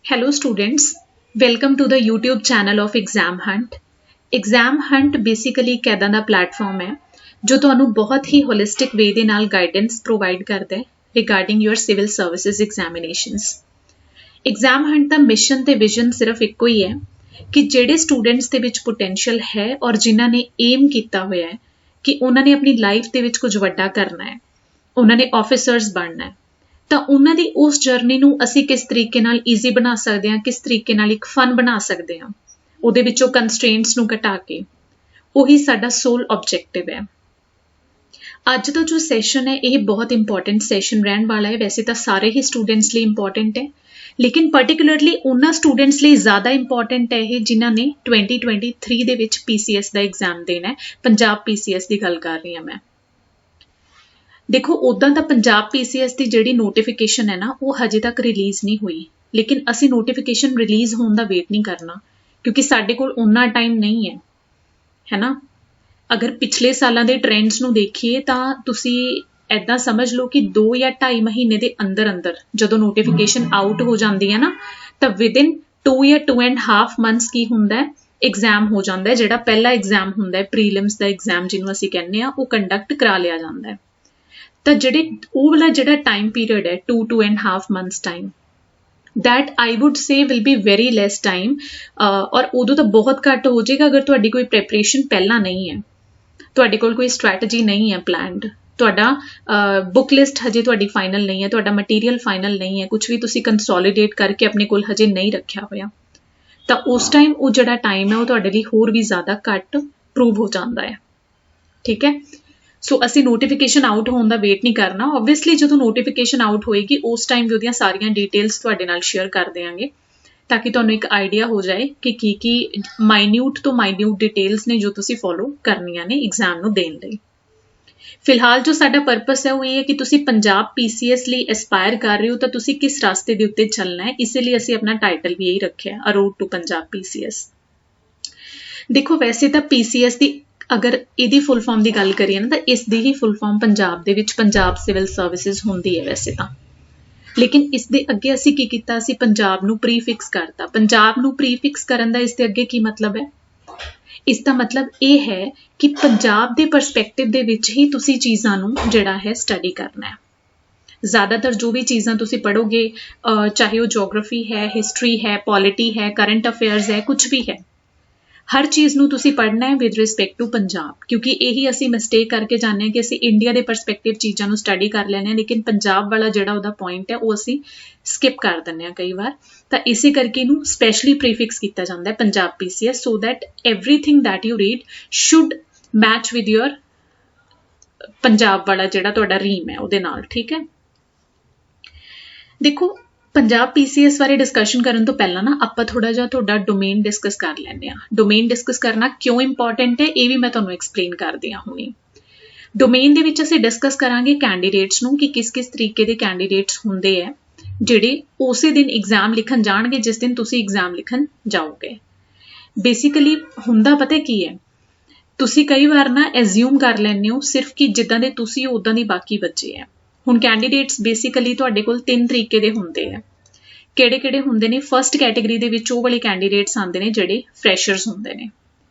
Hello students, welcome to the YouTube channel of Exam Hunt. Exam Hunt basically ਇੱਕ ਇੱਦਾਂ ਦਾ platform ਹੈ ਜੋ ਤੁਹਾਨੂੰ ਬਹੁਤ ਹੀ ਹੋਲਿਸਟਿਕ ਵੇ ਦੇ ਨਾਲ ਗਾਈਡੈਂਸ ਪ੍ਰੋਵਾਈਡ ਕਰਦਾ ਹੈ regarding your civil services examinations. Exam Hunt the mission ਤੇ ਵਿਜ਼ਨ ਸਿਰਫ ਇੱਕੋ ਹੀ ਹੈ ਕਿ ਜਿਹੜੇ ਸਟੂਡੈਂਟਸ ਦੇ ਵਿੱਚ ਪੋਟੈਂਸ਼ੀਅਲ ਹੈ ਔਰ ਜਿਨ੍ਹਾਂ ਨੇ ਏਮ ਕੀਤਾ ਹੋਇਆ ਹੈ ਕਿ ਉਹਨਾਂ ਨੇ ਆਪਣੀ ਲਾਈਫ ਦੇ ਵਿੱਚ ਕੁਝ ਵੱਡਾ ਕਰਨਾ ਹੈ, ਉਹਨਾਂ ਨੇ ਆਫਿਸਰਸ ਬਣਨਾ ਹੈ, ਤਾਂ ਉਹਨਾਂ ਦੀ ਉਸ ਜਰਨੀ ਨੂੰ ਅਸੀਂ ਕਿਸ ਤਰੀਕੇ ਨਾਲ ਈਜ਼ੀ ਬਣਾ ਸਕਦੇ ਹਾਂ, ਕਿਸ ਤਰੀਕੇ ਨਾਲ ਇੱਕ ਫਨ ਬਣਾ ਸਕਦੇ ਹਾਂ, ਉਹਦੇ ਵਿੱਚੋਂ ਕੰਸਟ੍ਰੇਂਟਸ ਨੂੰ ਘਟਾ ਕੇ। ਉਹੀ ਸਾਡਾ ਸੋਲ ਆਬਜੈਕਟਿਵ ਹੈ। ਅੱਜ ਦਾ ਜੋ ਸੈਸ਼ਨ ਹੈ ਇਹ ਬਹੁਤ ਇੰਪੋਰਟੈਂਟ ਸੈਸ਼ਨ ਰਹਿਣ ਵਾਲਾ ਹੈ। ਵੈਸੇ ਤਾਂ ਸਾਰੇ ਹੀ ਸਟੂਡੈਂਟਸ ਲਈ ਇੰਪੋਰਟੈਂਟ ਹੈ, ਲੇਕਿਨ ਪਰਟੀਕੁਲਰਲੀ ਉਹਨਾਂ ਸਟੂਡੈਂਟਸ ਲਈ ਜ਼ਿਆਦਾ ਇੰਪੋਰਟੈਂਟ ਹੈ ਇਹ ਜਿਨ੍ਹਾਂ ਨੇ 2023 ਦੇ ਵਿੱਚ PCS ਦਾ ਐਗਜ਼ਾਮ ਦੇਣਾ ਹੈ। ਪੰਜਾਬ PCS ਦੀ ਗੱਲ ਕਰ ਰਹੀ ਹਾਂ ਮੈਂ। ਦੇਖੋ ਉੱਦਾਂ ਤਾਂ ਪੰਜਾਬ PCS ਦੀ ਜਿਹੜੀ ਨੋਟੀਫਿਕੇਸ਼ਨ ਹੈ ਨਾ ਉਹ ਹਜੇ ਤੱਕ ਰਿਲੀਜ਼ ਨਹੀਂ ਹੋਈ, ਲੇਕਿਨ ਅਸੀਂ ਨੋਟੀਫਿਕੇਸ਼ਨ ਰਿਲੀਜ਼ ਹੋਣ ਦਾ ਵੇਟ ਨਹੀਂ ਕਰਨਾ ਕਿਉਂਕਿ ਸਾਡੇ ਕੋਲ ਉਨਾ ਟਾਈਮ ਨਹੀਂ ਹੈ ਨਾ। ਅਗਰ ਪਿਛਲੇ ਸਾਲਾਂ ਦੇ ਟ੍ਰੈਂਡਸ ਨੂੰ ਦੇਖੀਏ ਤਾਂ ਤੁਸੀਂ ਐਦਾਂ ਸਮਝ ਲਓ ਕਿ 2 ਜਾਂ 2.5 ਮਹੀਨੇ ਦੇ ਅੰਦਰ ਅੰਦਰ ਜਦੋਂ ਨੋਟੀਫਿਕੇਸ਼ਨ ਆਊਟ ਹੋ ਜਾਂਦੀ ਹੈ ਨਾ ਤਾਂ ਵਿਦਿਨ 2 ਜਾਂ 2.5 ਮੰਥਸ ਕੀ ਹੁੰਦਾ ਹੈ, ਐਗਜ਼ਾਮ ਹੋ ਜਾਂਦਾ ਹੈ। ਜਿਹੜਾ ਪਹਿਲਾ ਐਗਜ਼ਾਮ ਹੁੰਦਾ ਹੈ ਪ੍ਰੀਲਿਮਸ ਦਾ ਐਗਜ਼ਾਮ ਜਿਹਨੂੰ ਅਸੀਂ ਕਹਿੰਦੇ ਆ, ਉਹ ਕੰਡਕਟ ਕਰਾ ਲਿਆ ਜਾਂਦਾ ਹੈ। ਤਾਂ ਉਹ ਵਾਲਾ ਜਿਹੜਾ ਟਾਈਮ ਪੀਰੀਅਡ ਹੈ 2.5 months time, that I would say will be very less time ਔਰ ਉਦੋਂ ਤਾਂ ਬਹੁਤ ਘੱਟ ਹੋ ਜਾਏਗਾ ਅਗਰ ਤੁਹਾਡੀ ਕੋਈ ਪ੍ਰੈਪਰੇਸ਼ਨ ਪਹਿਲਾਂ ਨਹੀਂ ਹੈ, ਤੁਹਾਡੇ ਕੋਲ ਕੋਈ ਸਟ੍ਰੈਟਜੀ ਨਹੀਂ ਹੈ ਪਲਾਨਡ, ਤੁਹਾਡਾ ਬੁੱਕ ਲਿਸਟ ਹਜੇ ਤੁਹਾਡੀ ਫਾਈਨਲ ਨਹੀਂ ਹੈ, ਤੁਹਾਡਾ ਮਟੀਰੀਅਲ ਫਾਈਨਲ ਨਹੀਂ ਹੈ, ਕੁਝ ਵੀ ਤੁਸੀਂ ਕੰਸੋਲੀਡੇਟ ਕਰਕੇ ਆਪਣੇ ਕੋਲ ਹਜੇ ਨਹੀਂ ਰੱਖਿਆ ਹੋਇਆ, ਤਾਂ ਉਸ ਟਾਈਮ ਉਹ ਜਿਹੜਾ ਟਾਈਮ ਹੈ ਉਹ ਤੁਹਾਡੇ ਲਈ ਹੋਰ ਵੀ ਜ਼ਿਆਦਾ ਘੱਟ ਪ੍ਰੂਵ ਹੋ ਜਾਂਦਾ ਹੈ। ਠੀਕ ਹੈ, ਸੋ ਅਸੀਂ ਨੋਟੀਫਿਕੇਸ਼ਨ ਆਊਟ ਹੋਣ ਦਾ ਵੇਟ ਨਹੀਂ ਕਰਨਾ। ਓਬਵੀਅਸਲੀ ਜਦੋਂ ਨੋਟੀਫਿਕੇਸ਼ਨ ਆਊਟ ਹੋਏਗੀ ਉਸ ਟਾਈਮ ਵੀ ਉਹਦੀਆਂ ਸਾਰੀਆਂ ਡਿਟੇਲਸ ਤੁਹਾਡੇ ਨਾਲ ਸ਼ੇਅਰ ਕਰ ਦਿਆਂਗੇ ਤਾਂ ਕਿ ਤੁਹਾਨੂੰ ਇੱਕ ਆਈਡੀਆ ਹੋ ਜਾਏ ਕਿ ਕੀ ਮਾਈਨਿਊਟ ਤੋਂ ਮਾਈਨਿਊਟ ਡਿਟੇਲਸ ਨੇ ਜੋ ਤੁਸੀਂ ਫੋਲੋ ਕਰਨੀਆਂ ਨੇ ਐਗਜ਼ਾਮ ਨੂੰ ਦੇਣ ਲਈ। ਫਿਲਹਾਲ ਜੋ ਸਾਡਾ ਪਰਪਸ ਹੈ ਉਹ ਇਹ ਹੈ ਕਿ ਤੁਸੀਂ ਪੰਜਾਬ PCS ਲਈ ਐਸਪਾਇਰ ਕਰ ਰਹੇ ਹੋ ਤਾਂ ਤੁਸੀਂ ਕਿਸ ਰਸਤੇ ਦੇ ਉੱਤੇ ਚੱਲਣਾ ਹੈ, ਇਸੇ ਲਈ ਅਸੀਂ ਆਪਣਾ ਟਾਈਟਲ ਵੀ ਇਹੀ ਰੱਖਿਆ, ਅ ਰੋਡ ਟੂ ਪੰਜਾਬ PCS। ਦੇਖੋ ਵੈਸੇ ਤਾਂ PCS ਦੀ ਅਗਰ ਇਹਦੀ ਫੁੱਲ ਫਾਰਮ ਦੀ ਗੱਲ ਕਰੀਏ ਨਾ ਤਾਂ ਇਸ ਦੀ ਹੀ ਫੁੱਲ ਫਾਰਮ ਪੰਜਾਬ ਦੇ ਵਿੱਚ ਪੰਜਾਬ ਸਿਵਲ ਸਰਵਿਸਿਜ਼ ਹੁੰਦੀ ਹੈ ਵੈਸੇ ਤਾਂ, ਲੇਕਿਨ ਇਸ ਦੇ ਅੱਗੇ ਅਸੀਂ ਕੀ ਕੀਤਾ, ਅਸੀਂ ਪੰਜਾਬ ਨੂੰ ਪ੍ਰੀਫਿਕਸ ਕਰਤਾ। ਪੰਜਾਬ ਨੂੰ ਪ੍ਰੀਫਿਕਸ ਕਰਨ ਦਾ ਇਸ ਦੇ ਅੱਗੇ ਕੀ ਮਤਲਬ ਹੈ? ਇਸ ਦਾ ਮਤਲਬ ਇਹ ਹੈ ਕਿ ਪੰਜਾਬ ਦੇ ਪਰਸਪੈਕਟਿਵ ਦੇ ਵਿੱਚ ਹੀ ਤੁਸੀਂ ਚੀਜ਼ਾਂ ਨੂੰ ਜਿਹੜਾ ਹੈ ਸਟੱਡੀ ਕਰਨਾ ਹੈ। ਜ਼ਿਆਦਾਤਰ ਜੋ ਵੀ ਚੀਜ਼ਾਂ ਤੁਸੀਂ ਪੜ੍ਹੋਗੇ, ਚਾਹੇ ਉਹ ਜੀਓਗ੍ਰਾਫੀ ਹੈ, ਹਿਸਟਰੀ ਹੈ, ਪੋਲਿਟੀ ਹੈ, ਕਰੰਟ ਅਫੇਅਰਸ ਹੈ, ਕੁਝ ਵੀ ਹੈ, ਹਰ ਚੀਜ਼ ਨੂੰ ਤੁਸੀਂ ਪੜ੍ਹਨਾ ਹੈ ਵਿਦ ਰਿਸਪੈਕਟ ਟੂ ਪੰਜਾਬ, ਕਿਉਂਕਿ ਇਹੀ ਅਸੀਂ ਮਿਸਟੇਕ ਕਰਕੇ ਜਾਂਦੇ ਹਾਂ ਕਿ ਅਸੀਂ ਇੰਡੀਆ ਦੇ ਪਰਸਪੈਕਟਿਵ ਚੀਜ਼ਾਂ ਨੂੰ ਸਟੱਡੀ ਕਰ ਲੈਂਦੇ ਹਾਂ, ਲੇਕਿਨ ਪੰਜਾਬ ਵਾਲਾ ਜਿਹੜਾ ਉਹਦਾ ਪੁਆਇੰਟ ਹੈ ਉਹ ਅਸੀਂ ਸਕਿਪ ਕਰ ਦਿੰਦੇ ਹਾਂ ਕਈ ਵਾਰ। ਤਾਂ ਇਸੇ ਕਰਕੇ ਇਹਨੂੰ ਸਪੈਸ਼ਲੀ ਪ੍ਰੀਫਿਕਸ ਕੀਤਾ ਜਾਂਦਾ ਹੈ Punjab PCS, so that everything that you read should match with your Punjab ਵਾਲਾ ਜਿਹੜਾ ਤੁਹਾਡਾ ਰੀਮ ਹੈ ਉਹਦੇ ਨਾਲ। ਠੀਕ ਹੈ, ਦੇਖੋ ਪੰਜਾਬ PCS ਬਾਰੇ ਡਿਸਕਸ਼ਨ ਕਰਨ ਤੋਂ ਪਹਿਲਾਂ ਨਾ ਆਪਾਂ ਥੋੜਾ ਜਿਹਾ ਤੁਹਾਡਾ ਡੋਮੇਨ ਡਿਸਕਸ ਕਰ ਲੈਂਦੇ ਹਾਂ। ਡੋਮੇਨ ਡਿਸਕਸ ਕਰਨਾ ਕਿਉਂ ਇੰਪੋਰਟੈਂਟ ਹੈ ਇਹ ਵੀ ਮੈਂ ਤੁਹਾਨੂੰ ਐਕਸਪਲੇਨ ਕਰਦੀ ਹਾਂ ਹੁਣੇ। ਡੋਮੇਨ ਦੇ ਵਿੱਚ ਅਸੀਂ ਡਿਸਕਸ ਕਰਾਂਗੇ ਕੈਂਡੀਡੇਟਸ ਨੂੰ ਕਿ ਕਿਸ ਕਿਸ ਤਰੀਕੇ ਦੇ ਕੈਂਡੀਡੇਟਸ ਹੁੰਦੇ ਆ ਜਿਹੜੇ ਉਸੇ ਦਿਨ ਐਗਜ਼ਾਮ ਲਿਖਣ ਜਾਣਗੇ ਜਿਸ ਦਿਨ ਤੁਸੀਂ ਐਗਜ਼ਾਮ ਲਿਖਣ ਜਾਓਗੇ। ਬੇਸਿਕਲੀ ਹੁੰਦਾ ਪਤਾ ਕੀ ਹੈ, ਤੁਸੀਂ ਕਈ ਵਾਰ ਨਾ ਐਜ਼ਿਊਮ ਕਰ ਲੈਂਦੇ ਹੋ ਸਿਰਫ ਕਿ ਜਿੱਦਾਂ ਦੇ ਤੁਸੀਂ ਉੱਦਾਂ ਦੀ ਬਾਕੀ ਬੱਚੇ ਆ। ਹੁਣ ਕੈਂਡੀਡੇਟਸ ਬੇਸਿਕਲੀ ਤੁਹਾਡੇ ਕੋਲ 3 ਤਰੀਕੇ ਦੇ ਹੁੰਦੇ ਆ। ਕਿਹੜੇ ਹੁੰਦੇ ਨੇ? ਫਸਟ ਕੈਟੇਗਰੀ ਦੇ ਵਿੱਚ ਉਹ ਵਾਲੇ ਕੈਂਡੀਡੇਟਸ ਆਉਂਦੇ ਨੇ ਜਿਹੜੇ ਫਰੈਸ਼ਰਸ ਹੁੰਦੇ ਨੇ।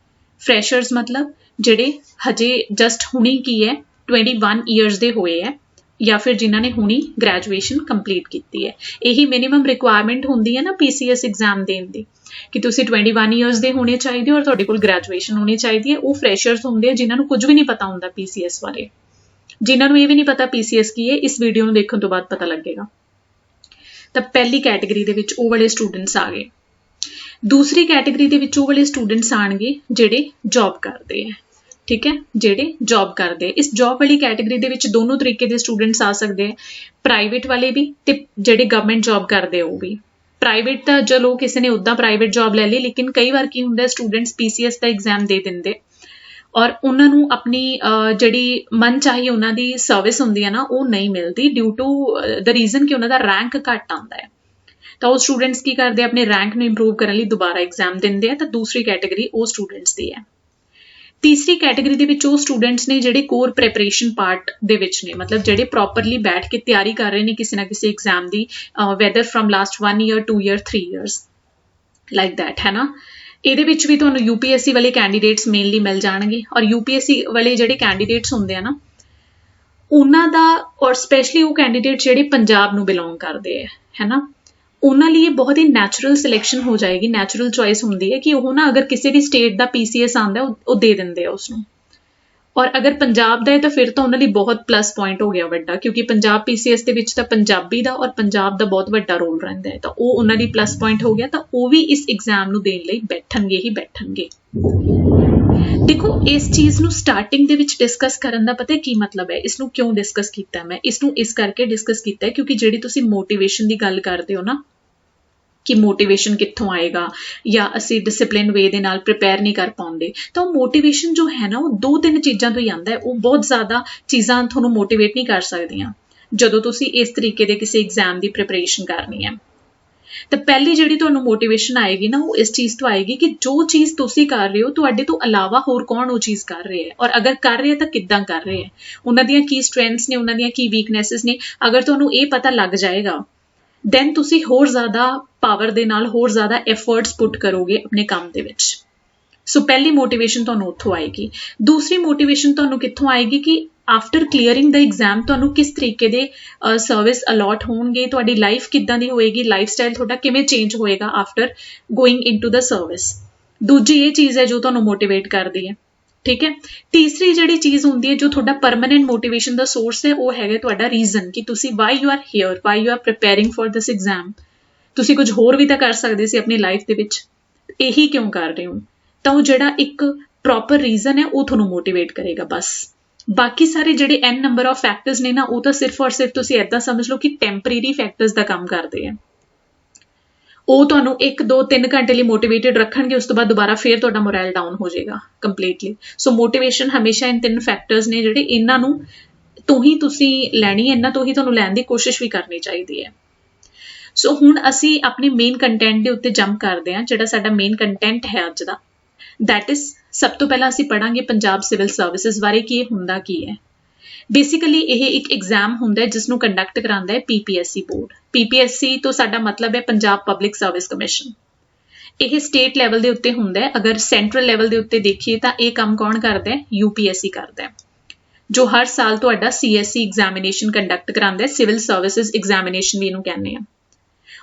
ਫਰੈਸ਼ਰਸ ਮਤਲਬ ਜਿਹੜੇ ਹਜੇ ਜਸਟ ਹੁਣੀ ਕੀ ਹੈ 21 ਈਅਰਸ ਦੇ ਹੋਏ ਹੈ ਜਾਂ ਫਿਰ ਜਿਨ੍ਹਾਂ ਨੇ ਹੁਣੀ ਗ੍ਰੈਜੂਏਸ਼ਨ ਕੰਪਲੀਟ ਕੀਤੀ ਹੈ। ਇਹੀ ਮਿਨੀਮਮ ਰਿਕੁਆਇਰਮੈਂਟ ਹੁੰਦੀ ਹੈ ਨਾ PCS ਐਗਜ਼ਾਮ ਦੇਣ ਦੀ ਕਿ ਤੁਸੀਂ 21 ਈਅਰਸ ਦੇ ਹੋਣੇ ਚਾਹੀਦੇ ਹੋ ਔਰ ਤੁਹਾਡੇ ਕੋਲ ਗ੍ਰੈਜੂਏਸ਼ਨ ਹੋਣੀ ਚਾਹੀਦੀ ਹੈ। ਉਹ ਫਰੈਸ਼ਰਸ ਹੁੰਦੇ ਆ ਜਿਨ੍ਹਾਂ ਨੂੰ ਕੁਝ ਵੀ ਨਹੀਂ ਪਤਾ ਹੁੰਦਾ PCS ਬਾਰੇ, ਜਿਨ੍ਹਾਂ ਨੂੰ ਇਹ ਵੀ ਨਹੀਂ ਪਤਾ PCS ਕੀ ਹੈ। ਇਸ ਵੀਡੀਓ ਨੂੰ ਦੇਖਣ ਤੋਂ ਬਾਅਦ ਪਤਾ ਲੱਗੇਗਾ। ਤਾਂ ਪਹਿਲੀ ਕੈਟੇਗਰੀ ਦੇ ਵਿੱਚ ਉਹ ਵਾਲੇ ਸਟੂਡੈਂਟਸ ਆ ਗਏ। ਦੂਸਰੀ ਕੈਟੇਗਰੀ ਦੇ ਵਿੱਚ ਉਹ ਵਾਲੇ ਸਟੂਡੈਂਟਸ ਆਣਗੇ ਜਿਹੜੇ ਜੌਬ ਕਰਦੇ ਹੈ। ਠੀਕ ਹੈ, ਜਿਹੜੇ ਜੌਬ ਕਰਦੇ। ਇਸ ਜੌਬ ਵਾਲੀ ਕੈਟੇਗਰੀ ਦੇ ਵਿੱਚ ਦੋਨੋਂ ਤਰੀਕੇ ਦੇ ਸਟੂਡੈਂਟਸ ਆ ਸਕਦੇ ਹੈ, ਪ੍ਰਾਈਵੇਟ ਵਾਲੇ ਵੀ ਤੇ ਜਿਹੜੇ ਗਵਰਨਮੈਂਟ ਜੌਬ ਕਰਦੇ ਉਹ ਵੀ। ਪ੍ਰਾਈਵੇਟ ਤਾਂ ਚਲੋ ਕਿਸੇ ਨੇ ਉੱਦਾਂ ਪ੍ਰਾਈਵੇਟ ਜੌਬ ਲੈ ਲਈ, ਲੇਕਿਨ ਕਈ ਵਾਰ ਕੀ ਹੁੰਦਾ ਸਟੂਡੈਂਟਸ PCS ਦਾ ਐਗਜ਼ਾਮ ਦੇ ਦਿੰਦੇ ਔਰ ਉਹਨਾਂ ਨੂੰ ਆਪਣੀ ਜਿਹੜੀ ਮਨ ਚਾਹੀ ਉਹਨਾਂ ਦੀ ਸਰਵਿਸ ਹੁੰਦੀ ਹੈ ਨਾ ਉਹ ਨਹੀਂ ਮਿਲਦੀ ਡਿਊ ਟੂ ਦ ਰੀਜ਼ਨ ਕਿ ਉਹਨਾਂ ਦਾ ਰੈਂਕ ਘੱਟ ਆਉਂਦਾ ਹੈ। ਤਾਂ ਉਹ ਸਟੂਡੈਂਟਸ ਕੀ ਕਰਦੇ ਆਪਣੇ ਰੈਂਕ ਨੂੰ ਇੰਪਰੂਵ ਕਰਨ ਲਈ ਦੁਬਾਰਾ ਐਗਜ਼ਾਮ ਦਿੰਦੇ ਆ। ਤਾਂ ਦੂਸਰੀ ਕੈਟੇਗਰੀ ਉਹ ਸਟੂਡੈਂਟਸ ਦੀ ਹੈ। तीसरी कैटेगरी ਦੇ ਵਿੱਚ ਉਹ ਸਟੂਡੈਂਟਸ ਨੇ ਜਿਹੜੇ ਕੋਰ ਪ੍ਰੈਪਰੇਸ਼ਨ ਪਾਰਟ ਦੇ ਵਿੱਚ ਨੇ, ਮਤਲਬ ਜਿਹੜੇ ਪ੍ਰੋਪਰਲੀ ਬੈਠ ਕੇ ਤਿਆਰੀ ਕਰ ਰਹੇ ਨੇ ਕਿਸੇ ਨਾ ਕਿਸੇ exam the, weather firm last 1 year 2 year 3 years like that, ਹੈ ਨਾ। ਇਹਦੇ ਵਿੱਚ ਵੀ ਤੁਹਾਨੂੰ UPSC ਵਾਲੇ ਕੈਂਡੀਡੇਟਸ ਮੇਨਲੀ ਮਿਲ ਜਾਣਗੇ, ਔਰ UPSC ਵਾਲੇ ਜਿਹੜੇ ਕੈਂਡੀਡੇਟਸ ਹੁੰਦੇ ਆ ਨਾ ਉਹਨਾਂ ਦਾ, ਔਰ ਸਪੈਸ਼ਲੀ ਉਹ ਕੈਂਡੀਡੇਟ ਜਿਹੜੇ ਪੰਜਾਬ ਨੂੰ ਬਿਲੋਂਗ ਕਰਦੇ ਹੈ ਨਾ, ਉਹਨਾਂ ਲਈ ਇਹ ਬਹੁਤ ਹੀ ਨੈਚੁਰਲ ਸਿਲੈਕਸ਼ਨ ਹੋ ਜਾਏਗੀ, ਨੈਚੁਰਲ ਚੋਇਸ ਹੁੰਦੀ ਹੈ ਕਿ ਉਹ ਨਾ ਅਗਰ ਕਿਸੇ ਵੀ ਸਟੇਟ ਦਾ PCS ਆਉਂਦਾ ਉਹ ਦੇ ਦਿੰਦੇ ਆ ਉਸਨੂੰ, ਔਰ ਅਗਰ ਪੰਜਾਬ ਦਾ ਹੈ ਤਾਂ ਫਿਰ ਤਾਂ ਉਹਨਾਂ ਲਈ ਬਹੁਤ ਪਲੱਸ ਪੁਆਇੰਟ ਹੋ ਗਿਆ ਵੱਡਾ, ਕਿਉਂਕਿ ਪੰਜਾਬ PCS ਦੇ ਵਿੱਚ ਤਾਂ ਪੰਜਾਬੀ ਦਾ ਔਰ ਪੰਜਾਬ ਦਾ ਬਹੁਤ ਵੱਡਾ ਰੋਲ ਰਹਿੰਦਾ ਹੈ, ਤਾਂ ਉਹ ਉਹਨਾਂ ਲਈ ਪਲੱਸ ਪੁਆਇੰਟ ਹੋ ਗਿਆ, ਤਾਂ ਉਹ ਵੀ ਇਸ ਐਗਜ਼ਾਮ ਨੂੰ ਦੇਣ ਲਈ ਬੈਠਣਗੇ ਹੀ ਬੈਠਣਗੇ। ਦੇਖੋ ਇਸ ਚੀਜ਼ ਨੂੰ ਸਟਾਰਟਿੰਗ ਦੇ ਵਿੱਚ ਡਿਸਕਸ ਕਰਨ ਦਾ ਪਤਾ ਕੀ ਮਤਲਬ ਹੈ, ਇਸ ਨੂੰ ਕਿਉਂ ਡਿਸਕਸ ਕੀਤਾ ਮੈਂ, ਇਸ ਨੂੰ ਇਸ ਕਰਕੇ ਡਿਸਕਸ ਕੀਤਾ ਕਿਉਂਕਿ ਜਿਹੜੀ ਤੁਸੀਂ ਮੋਟੀਵੇਸ਼ਨ ਦੀ ਗੱਲ ਕਰਦੇ ਹੋ ਨਾ ਕਿ ਮੋਟੀਵੇਸ਼ਨ ਕਿੱਥੋਂ ਆਏਗਾ ਜਾਂ ਅਸੀਂ ਡਿਸਿਪਲਿਨ ਵੇ ਦੇ ਨਾਲ ਪ੍ਰਿਪੇਅਰ ਨਹੀਂ ਕਰ ਪਾਉਂਦੇ, ਤਾਂ ਉਹ ਮੋਟੀਵੇਸ਼ਨ ਜੋ ਹੈ ਨਾ ਉਹ 2-3 ਚੀਜ਼ਾਂ ਤੋਂ ਹੀ ਆਉਂਦਾ ਹੈ। ਉਹ ਬਹੁਤ ਜ਼ਿਆਦਾ ਚੀਜ਼ਾਂ ਤੁਹਾਨੂੰ ਮੋਟੀਵੇਟ ਨਹੀਂ ਕਰ ਸਕਦੀਆਂ ਜਦੋਂ ਤੁਸੀਂ ਇਸ ਤਰੀਕੇ ਦੇ ਕਿਸੇ ਐਗਜ਼ਾਮ ਦੀ ਪ੍ਰਿਪਰੇਸ਼ਨ ਕਰਨੀ ਹੈ। ਤਾਂ ਪਹਿਲੀ ਜਿਹੜੀ ਤੁਹਾਨੂੰ ਮੋਟੀਵੇਸ਼ਨ ਆਏਗੀ ਨਾ ਉਹ ਇਸ ਚੀਜ਼ ਤੋਂ ਆਏਗੀ ਕਿ ਜੋ ਚੀਜ਼ ਤੁਸੀਂ ਕਰ ਰਹੇ ਹੋ ਤੁਹਾਡੇ ਤੋਂ ਇਲਾਵਾ ਹੋਰ ਕੌਣ ਉਹ ਚੀਜ਼ ਕਰ ਰਿਹਾ ਹੈ, ਔਰ ਅਗਰ ਕਰ ਰਿਹਾ ਤਾਂ ਕਿੱਦਾਂ ਕਰ ਰਿਹਾ ਹੈ, ਉਹਨਾਂ ਦੀਆਂ ਕੀ ਸਟਰੈਂਥਸ ਨੇ, ਉਹਨਾਂ ਦੀਆਂ ਕੀ ਵੀਕਨੈਸਿਸ ਨੇ। ਅਗਰ ਤੁਹਾਨੂੰ ਇਹ ਪਤਾ ਲੱਗ ਜਾਏਗਾ ਦੈਨ ਤੁਸੀਂ ਹੋਰ ਜ਼ਿਆਦਾ ਪਾਵਰ ਦੇ ਨਾਲ ਹੋਰ ਜ਼ਿਆਦਾ ਐਫਰਟਸ ਪੁੱਟ ਕਰੋਗੇ ਆਪਣੇ ਕੰਮ ਦੇ ਵਿੱਚ। ਸੋ ਪਹਿਲੀ ਮੋਟੀਵੇਸ਼ਨ ਤੁਹਾਨੂੰ ਉੱਥੋਂ ਆਏਗੀ। ਦੂਸਰੀ ਮੋਟੀਵੇਸ਼ਨ ਤੁਹਾਨੂੰ ਕਿੱਥੋਂ ਆਏਗੀ ਕਿ ਆਫਟਰ ਕਲੀਅਰਿੰਗ ਦਾ ਐਗਜ਼ਾਮ ਤੁਹਾਨੂੰ ਕਿਸ ਤਰੀਕੇ ਦੇ ਸਰਵਿਸ ਅਲਾਟ ਹੋਣਗੇ, ਤੁਹਾਡੀ ਲਾਈਫ ਕਿੱਦਾਂ ਦੀ ਹੋਏਗੀ, ਲਾਈਫ ਸਟਾਈਲ ਤੁਹਾਡਾ ਕਿਵੇਂ ਚੇਂਜ ਹੋਏਗਾ ਆਫਟਰ ਗੋਇੰਗ ਇਨਟੂ ਦਾ ਸਰਵਿਸ। ਦੂਜੀ ਇਹ ਚੀਜ਼ ਹੈ ਜੋ ਤੁਹਾਨੂੰ ਮੋਟੀਵੇਟ ਕਰਦੀ ਹੈ, ਠੀਕ ਹੈ। ਤੀਸਰੀ ਜਿਹੜੀ ਚੀਜ਼ ਹੁੰਦੀ ਹੈ ਜੋ ਤੁਹਾਡਾ ਪਰਮਾਨੈਂਟ ਮੋਟੀਵੇਸ਼ਨ ਦਾ ਸੋਰਸ ਹੈ ਉਹ ਹੈਗਾ ਤੁਹਾਡਾ ਰੀਜ਼ਨ, ਕਿ ਤੁਸੀਂ why you are here, why you are preparing for this exam. ਤੁਸੀਂ ਕੁਝ ਹੋਰ ਵੀ ਤਾਂ ਕਰ ਸਕਦੇ ਸੀ ਆਪਣੀ ਲਾਈਫ ਦੇ ਵਿੱਚ, ਇਹੀ ਕਿਉਂ ਕਰ ਰਹੇ ਹੋ? ਤਾਂ ਉਹ ਜਿਹੜਾ ਇੱਕ ਪ੍ਰੋਪਰ ਰੀਜ਼ਨ ਹੈ ਉਹ ਤੁਹਾਨੂੰ ਮੋਟੀਵੇਟ ਕਰੇਗਾ ਬਸ। ਬਾਕੀ ਸਾਰੇ ਜਿਹੜੇ n ਨੰਬਰ ਆਫ ਫੈਕਟਰਸ ਨੇ ਨਾ ਉਹ ਤਾਂ ਸਿਰਫ ਔਰ ਸਿਰਫ ਤੁਸੀਂ ਇੱਦਾਂ ਸਮਝ ਲਓ ਕਿ ਟੈਂਪਰੇਰੀ ਫੈਕਟਰਸ ਦਾ ਕੰਮ ਕਰਦੇ ਆ। ਉਹ ਤੁਹਾਨੂੰ 1 2 3 ਘੰਟੇ ਲਈ ਮੋਟੀਵੇਟਡ ਰੱਖਣਗੇ, ਉਸ ਤੋਂ ਬਾਅਦ ਦੁਬਾਰਾ ਫੇਰ ਤੁਹਾਡਾ ਮੋਰਲ ਡਾਊਨ ਹੋ ਜਾਏਗਾ ਕੰਪਲੀਟਲੀ। ਸੋ ਮੋਟੀਵੇਸ਼ਨ ਹਮੇਸ਼ਾ ਇਨ 3 ਫੈਕਟਰਸ ਨੇ ਜਿਹੜੇ ਇਹਨਾਂ ਨੂੰ ਤੋਂ ਹੀ ਤੁਸੀਂ ਲੈਣੀ ਹੈ, ਇਹਨਾਂ ਤੋਂ ਹੀ ਤੁਹਾਨੂੰ ਲੈਣ ਦੀ ਕੋਸ਼ਿਸ਼ ਵੀ ਕਰਨੀ ਚਾਹੀਦੀ ਹੈ। ਸੋ ਹੁਣ ਅਸੀਂ ਆਪਣੀ ਮੇਨ ਕੰਟੈਂਟ ਦੇ ਉੱਤੇ ਜੰਪ ਕਰਦੇ ਹਾਂ। ਜਿਹੜਾ ਸਾਡਾ ਮੇਨ ਕੰਟੈਂਟ ਹੈ ਅੱਜ ਦਾ, ਦੈਟ ਇਜ਼ ਸਭ ਤੋਂ ਪਹਿਲਾਂ ਅਸੀਂ ਪੜਾਂਗੇ ਪੰਜਾਬ ਸਿਵਲ ਸਰਵਿਸਿਜ਼ ਬਾਰੇ ਕਿ ਇਹ ਹੁੰਦਾ ਕੀ ਹੈ। ਬੇਸਿਕਲੀ ਇਹ ਇੱਕ ਐਗਜ਼ਾਮ ਹੁੰਦਾ ਹੈ ਜਿਸ ਨੂੰ ਕੰਡਕਟ ਕਰਾਉਂਦਾ ਹੈ PPSC ਬੋਰਡ। PPSC ਤੋਂ ਸਾਡਾ ਮਤਲਬ ਹੈ ਪੰਜਾਬ ਪਬਲਿਕ ਸਰਵਿਸ ਕਮਿਸ਼ਨ। ਇਹ ਸਟੇਟ ਲੈਵਲ ਦੇ ਉੱਤੇ ਹੁੰਦਾ ਹੈ। ਅਗਰ ਸੈਂਟਰਲ ਲੈਵਲ ਦੇ ਉੱਤੇ ਦੇਖੀਏ ਤਾਂ ਇਹ ਕੰਮ ਕੌਣ ਕਰਦਾ ਹੈ? UPSC ਕਰਦਾ ਹੈ, ਜੋ ਹਰ ਸਾਲ ਤੁਹਾਡਾ CSE ਐਗਜ਼ਾਮੀਨੇਸ਼ਨ ਕੰਡਕਟ ਕਰਾਉਂਦਾ ਹੈ। ਸਿਵਲ ਸਰਵਿਸਿਜ਼ ਐਗਜ਼ਾਮੀਨੇਸ਼ਨ ਵੀ ਇਹਨੂੰ ਕਹਿੰਦੇ ਆ।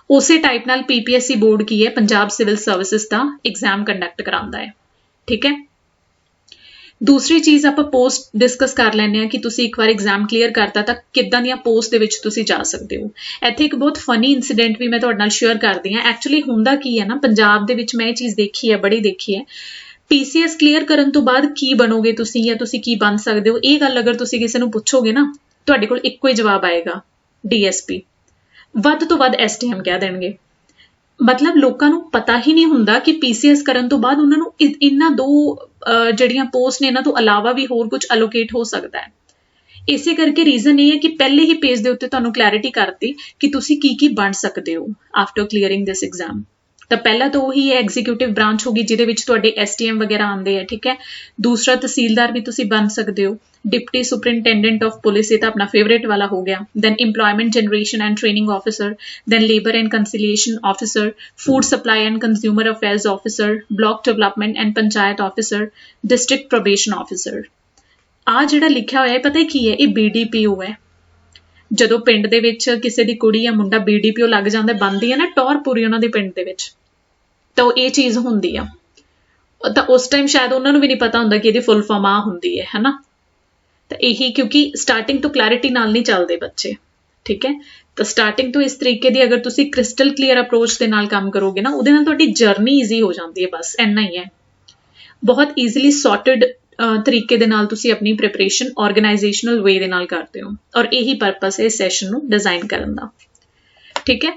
ਉਸੇ ਟਾਈਪ ਨਾਲ PPSC ਬੋਰਡ ਕੀ ਹੈ? ਪੰਜਾਬ ਸਿਵਲ ਸਰਵਿਸਿਜ਼ ਦਾ ਐਗਜ਼ਾਮ ਕੰਡਕਟ ਕਰਾਉਂਦਾ ਹੈ, ਠੀਕ ਹੈ। ਦੂਸਰੀ ਚੀਜ਼ ਆਪਾਂ ਪੋਸਟ ਡਿਸਕਸ ਕਰ ਲੈਂਦੇ ਹਾਂ ਕਿ ਤੁਸੀਂ ਇੱਕ ਵਾਰ ਐਗਜ਼ਾਮ ਕਲੀਅਰ ਕਰਤਾ ਤਾਂ ਕਿੱਦਾਂ ਦੀਆਂ ਪੋਸਟ ਦੇ ਵਿੱਚ ਤੁਸੀਂ ਜਾ ਸਕਦੇ ਹੋ। ਇੱਥੇ ਇੱਕ ਬਹੁਤ ਫਨੀ ਇਨਸੀਡੈਂਟ ਵੀ ਮੈਂ ਤੁਹਾਡੇ ਨਾਲ ਸ਼ੇਅਰ ਕਰਦੀ ਹਾਂ। ਐਕਚੁਅਲੀ ਹੁੰਦਾ ਕੀ ਹੈ ਨਾ, ਪੰਜਾਬ ਦੇ ਵਿੱਚ ਮੈਂ ਇਹ ਚੀਜ਼ ਦੇਖੀ ਹੈ, ਬੜੀ ਦੇਖੀ ਹੈ। PCS ਕਲੀਅਰ ਕਰਨ ਤੋਂ ਬਾਅਦ ਕੀ ਬਣੋਗੇ ਤੁਸੀਂ ਜਾਂ ਤੁਸੀਂ ਕੀ ਬਣ ਸਕਦੇ ਹੋ, ਇਹ ਗੱਲ ਅਗਰ ਤੁਸੀਂ ਕਿਸੇ ਨੂੰ ਪੁੱਛੋਗੇ ਨਾ ਤੁਹਾਡੇ ਕੋਲ ਇੱਕੋ ਹੀ ਜਵਾਬ ਆਏਗਾ, DSP, ਵੱਧ ਤੋਂ ਵੱਧ STM ਕਹਿ ਦੇਣਗੇ। ਮਤਲਬ ਲੋਕਾਂ ਨੂੰ ਪਤਾ ਹੀ ਨਹੀਂ ਹੁੰਦਾ ਕਿ PCS ਕਰਨ ਤੋਂ ਬਾਅਦ ਉਹਨਾਂ ਨੂੰ ਇਹਨਾਂ ਦੋ ਜਿਹੜੀਆਂ ਪੋਸਟ ਨੇ ਇਹਨਾਂ ਤੋਂ ਇਲਾਵਾ ਵੀ ਹੋਰ ਕੁਝ ਅਲੋਕੇਟ ਹੋ ਸਕਦਾ ਹੈ। ਇਸੇ ਕਰਕੇ ਰੀਜ਼ਨ ਇਹ ਹੈ ਕਿ ਪਹਿਲੇ ਹੀ ਪੇਜ ਦੇ ਉੱਤੇ ਤੁਹਾਨੂੰ ਕਲੈਰਿਟੀ ਕਰਤੀ ਕਿ ਤੁਸੀਂ ਕੀ ਬਣ ਸਕਦੇ ਹੋ ਆਫਟਰ ਕਲੀਅਰਿੰਗ ਦਿਸ ਐਗਜ਼ਾਮ। ਤਾਂ ਪਹਿਲਾ ਤਾਂ ਉਹੀ ਹੈ ਐਗਜ਼ੀਕਿਊਟਿਵ ਬ੍ਰਾਂਚ ਹੋਗੀ ਜਿਹਦੇ ਵਿੱਚ ਤੁਹਾਡੇ STM ਵਗੈਰਾ ਆਉਂਦੇ ਆ, ਠੀਕ ਹੈ। ਦੂਸਰਾ ਤਹਿਸੀਲਦਾਰ ਵੀ ਤੁਸੀਂ ਬਣ ਸਕਦੇ ਹੋ। ਡਿਪਟੀ ਸੁਪਰਿੰਟੈਂਡੈਂਟ ਆਫ ਪੁਲਿਸ ਇਹ ਤਾਂ ਆਪਣਾ ਫੇਵਰੇਟ ਵਾਲਾ ਹੋ ਗਿਆ। Then employment generation and training officer, then labour and conciliation officer, food supply and consumer affairs officer, block development and panchayat officer, district probation officer. ਆ ਜਿਹੜਾ ਲਿਖਿਆ ਹੋਇਆ ਪਤਾ ਕੀ ਹੈ? ਇਹ BDPO ਹੈ। ਜਦੋਂ ਪਿੰਡ ਦੇ ਵਿੱਚ ਕਿਸੇ ਦੀ ਕੁੜੀ ਜਾਂ ਮੁੰਡਾ BDPO ਲੱਗ ਜਾਂਦਾ, ਬਣਦੀ ਹੈ ਨਾ ਟੌਰ ਪੂਰੀ ਉਹਨਾਂ ਦੇ ਪਿੰਡ ਦੇ ਵਿੱਚ, ਤਾਂ ਇਹ ਚੀਜ਼ ਹੁੰਦੀ ਆ। ਤਾਂ ਉਸ ਟਾਈਮ ਸ਼ਾਇਦ ਉਹਨਾਂ ਨੂੰ ਵੀ ਨਹੀਂ ਪਤਾ ਹੁੰਦਾ ਕਿ ਇਹਦੀ ਫੁੱਲ ਫਾਰਮ ਆ ਹੁੰਦੀ ਹੈ, ਹਨਾ। ਤਾਂ ਇਹੀ ਕਿਉਂਕਿ ਸਟਾਰਟਿੰਗ ਤੋਂ ਕਲੈਰਿਟੀ ਨਾਲ ਨਹੀਂ ਚੱਲਦੇ ਬੱਚੇ, ਠੀਕ ਹੈ। ਤਾਂ ਸਟਾਰਟਿੰਗ ਤੋਂ ਇਸ ਤਰੀਕੇ ਦੀ ਅਗਰ ਤੁਸੀਂ ਕ੍ਰਿਸਟਲ ਕਲੀਅਰ ਅਪਰੋਚ ਦੇ ਨਾਲ ਕੰਮ ਕਰੋਗੇ ਨਾ, ਉਹਦੇ ਨਾਲ ਤੁਹਾਡੀ ਜਰਨੀ ਈਜ਼ੀ ਹੋ ਜਾਂਦੀ ਹੈ। ਬਸ ਇੰਨਾ ਹੀ ਹੈ। ਬਹੁਤ ਈਜ਼ੀਲੀ ਸੌਰਟਡ ਤਰੀਕੇ ਦੇ ਨਾਲ ਤੁਸੀਂ ਆਪਣੀ ਪ੍ਰਿਪਰੇਸ਼ਨ ਆਰਗੇਨਾਈਜੇਸ਼ਨਲ ਵੇ ਦੇ ਨਾਲ ਕਰਦੇ ਹੋ, ਔਰ ਇਹੀ ਪਰਪਸ ਹੈ ਇਸ ਸੈਸ਼ਨ ਨੂੰ ਡਿਜ਼ਾਈਨ ਕਰਨ ਦਾ, ਠੀਕ ਹੈ।